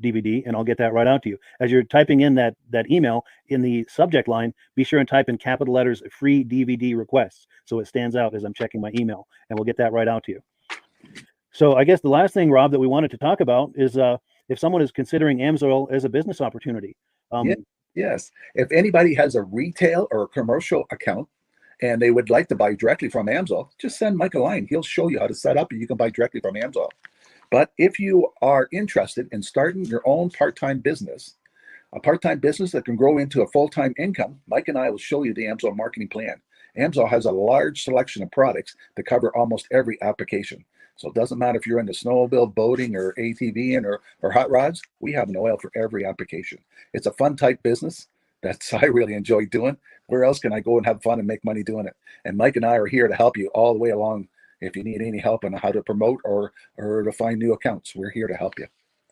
DVD, and I'll get that right out to you. As you're typing in that email, in the subject line, be sure and type in capital letters "free DVD requests" so it stands out as I'm checking my email, and we'll get that right out to you. So I guess the last thing, Rob, that we wanted to talk about is if someone is considering AMSOIL as a business opportunity. Yes. If anybody has a retail or a commercial account and they would like to buy directly from AMSOIL, just send Mike a line. He'll show you how to set up, and you can buy directly from AMSOIL. But if you are interested in starting your own part-time business, a part-time business that can grow into a full-time income, Mike and I will show you the AMSOIL marketing plan. AMSOIL has a large selection of products that cover almost every application. So it doesn't matter if you're into snowmobile, boating, or ATVing, or hot rods. We have an oil for every application. It's a fun type business that's I really enjoy doing. Where else can I go and have fun and make money doing it? And Mike and I are here to help you all the way along. If you need any help on how to promote or to find new accounts, we're here to help you.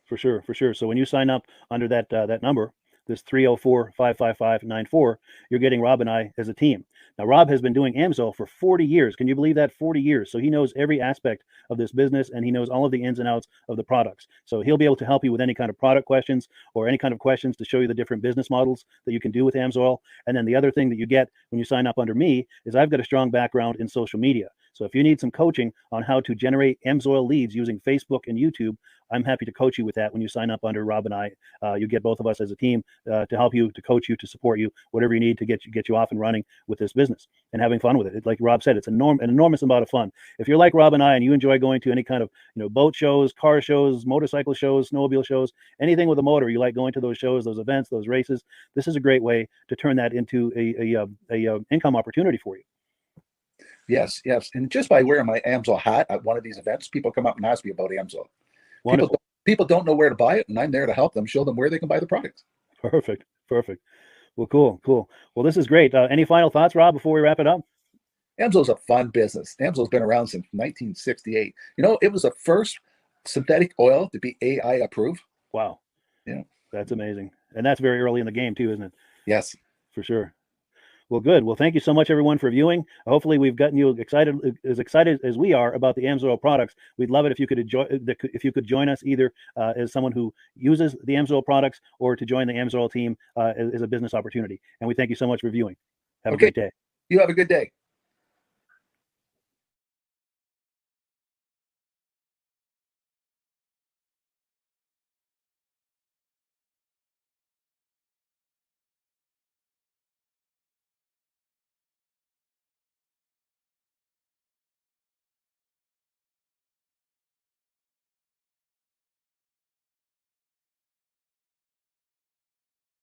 For sure. So when you sign up under that number, this 304-555-94, you're getting Rob and I as a team. Now, Rob has been doing AMSOIL for 40 years. Can you believe that? 40 years. So he knows every aspect of this business, and he knows all of the ins and outs of the products. So he'll be able to help you with any kind of product questions or any kind of questions to show you the different business models that you can do with AMSOIL. And then the other thing that you get when you sign up under me is I've got a strong background in social media. So if you need some coaching on how to generate AMSOIL leads using Facebook and YouTube, I'm happy to coach you with that when you sign up under Rob and I. You get both of us as a team to help you, to coach you, to support you, whatever you need to get you off and running with this business and having fun with it. Like Rob said, it's an enormous amount of fun. If you're like Rob and I and you enjoy going to any kind of boat shows, car shows, motorcycle shows, snowmobile shows, anything with a motor, you like going to those shows, those events, those races, this is a great way to turn that into a income opportunity for you. Yes. And just by wearing my AMSOIL hat at one of these events, people come up and ask me about AMSOIL. People don't know where to buy it, and I'm there to help them, show them where they can buy the product. Perfect. Well, cool. Well, this is great. Any final thoughts, Rob, before we wrap it up? AMSOIL's a fun business. AMSOIL's been around since 1968. It was the first synthetic oil to be AI approved. Wow. Yeah. That's amazing. And that's very early in the game too, isn't it? Yes. For sure. Well, good. Well, thank you so much, everyone, for viewing. Hopefully, we've gotten you excited as we are about the AMSOIL products. We'd love it if you could join us either as someone who uses the AMSOIL products or to join the AMSOIL team as a business opportunity. And we thank you so much for viewing. Have a great day. You have a good day.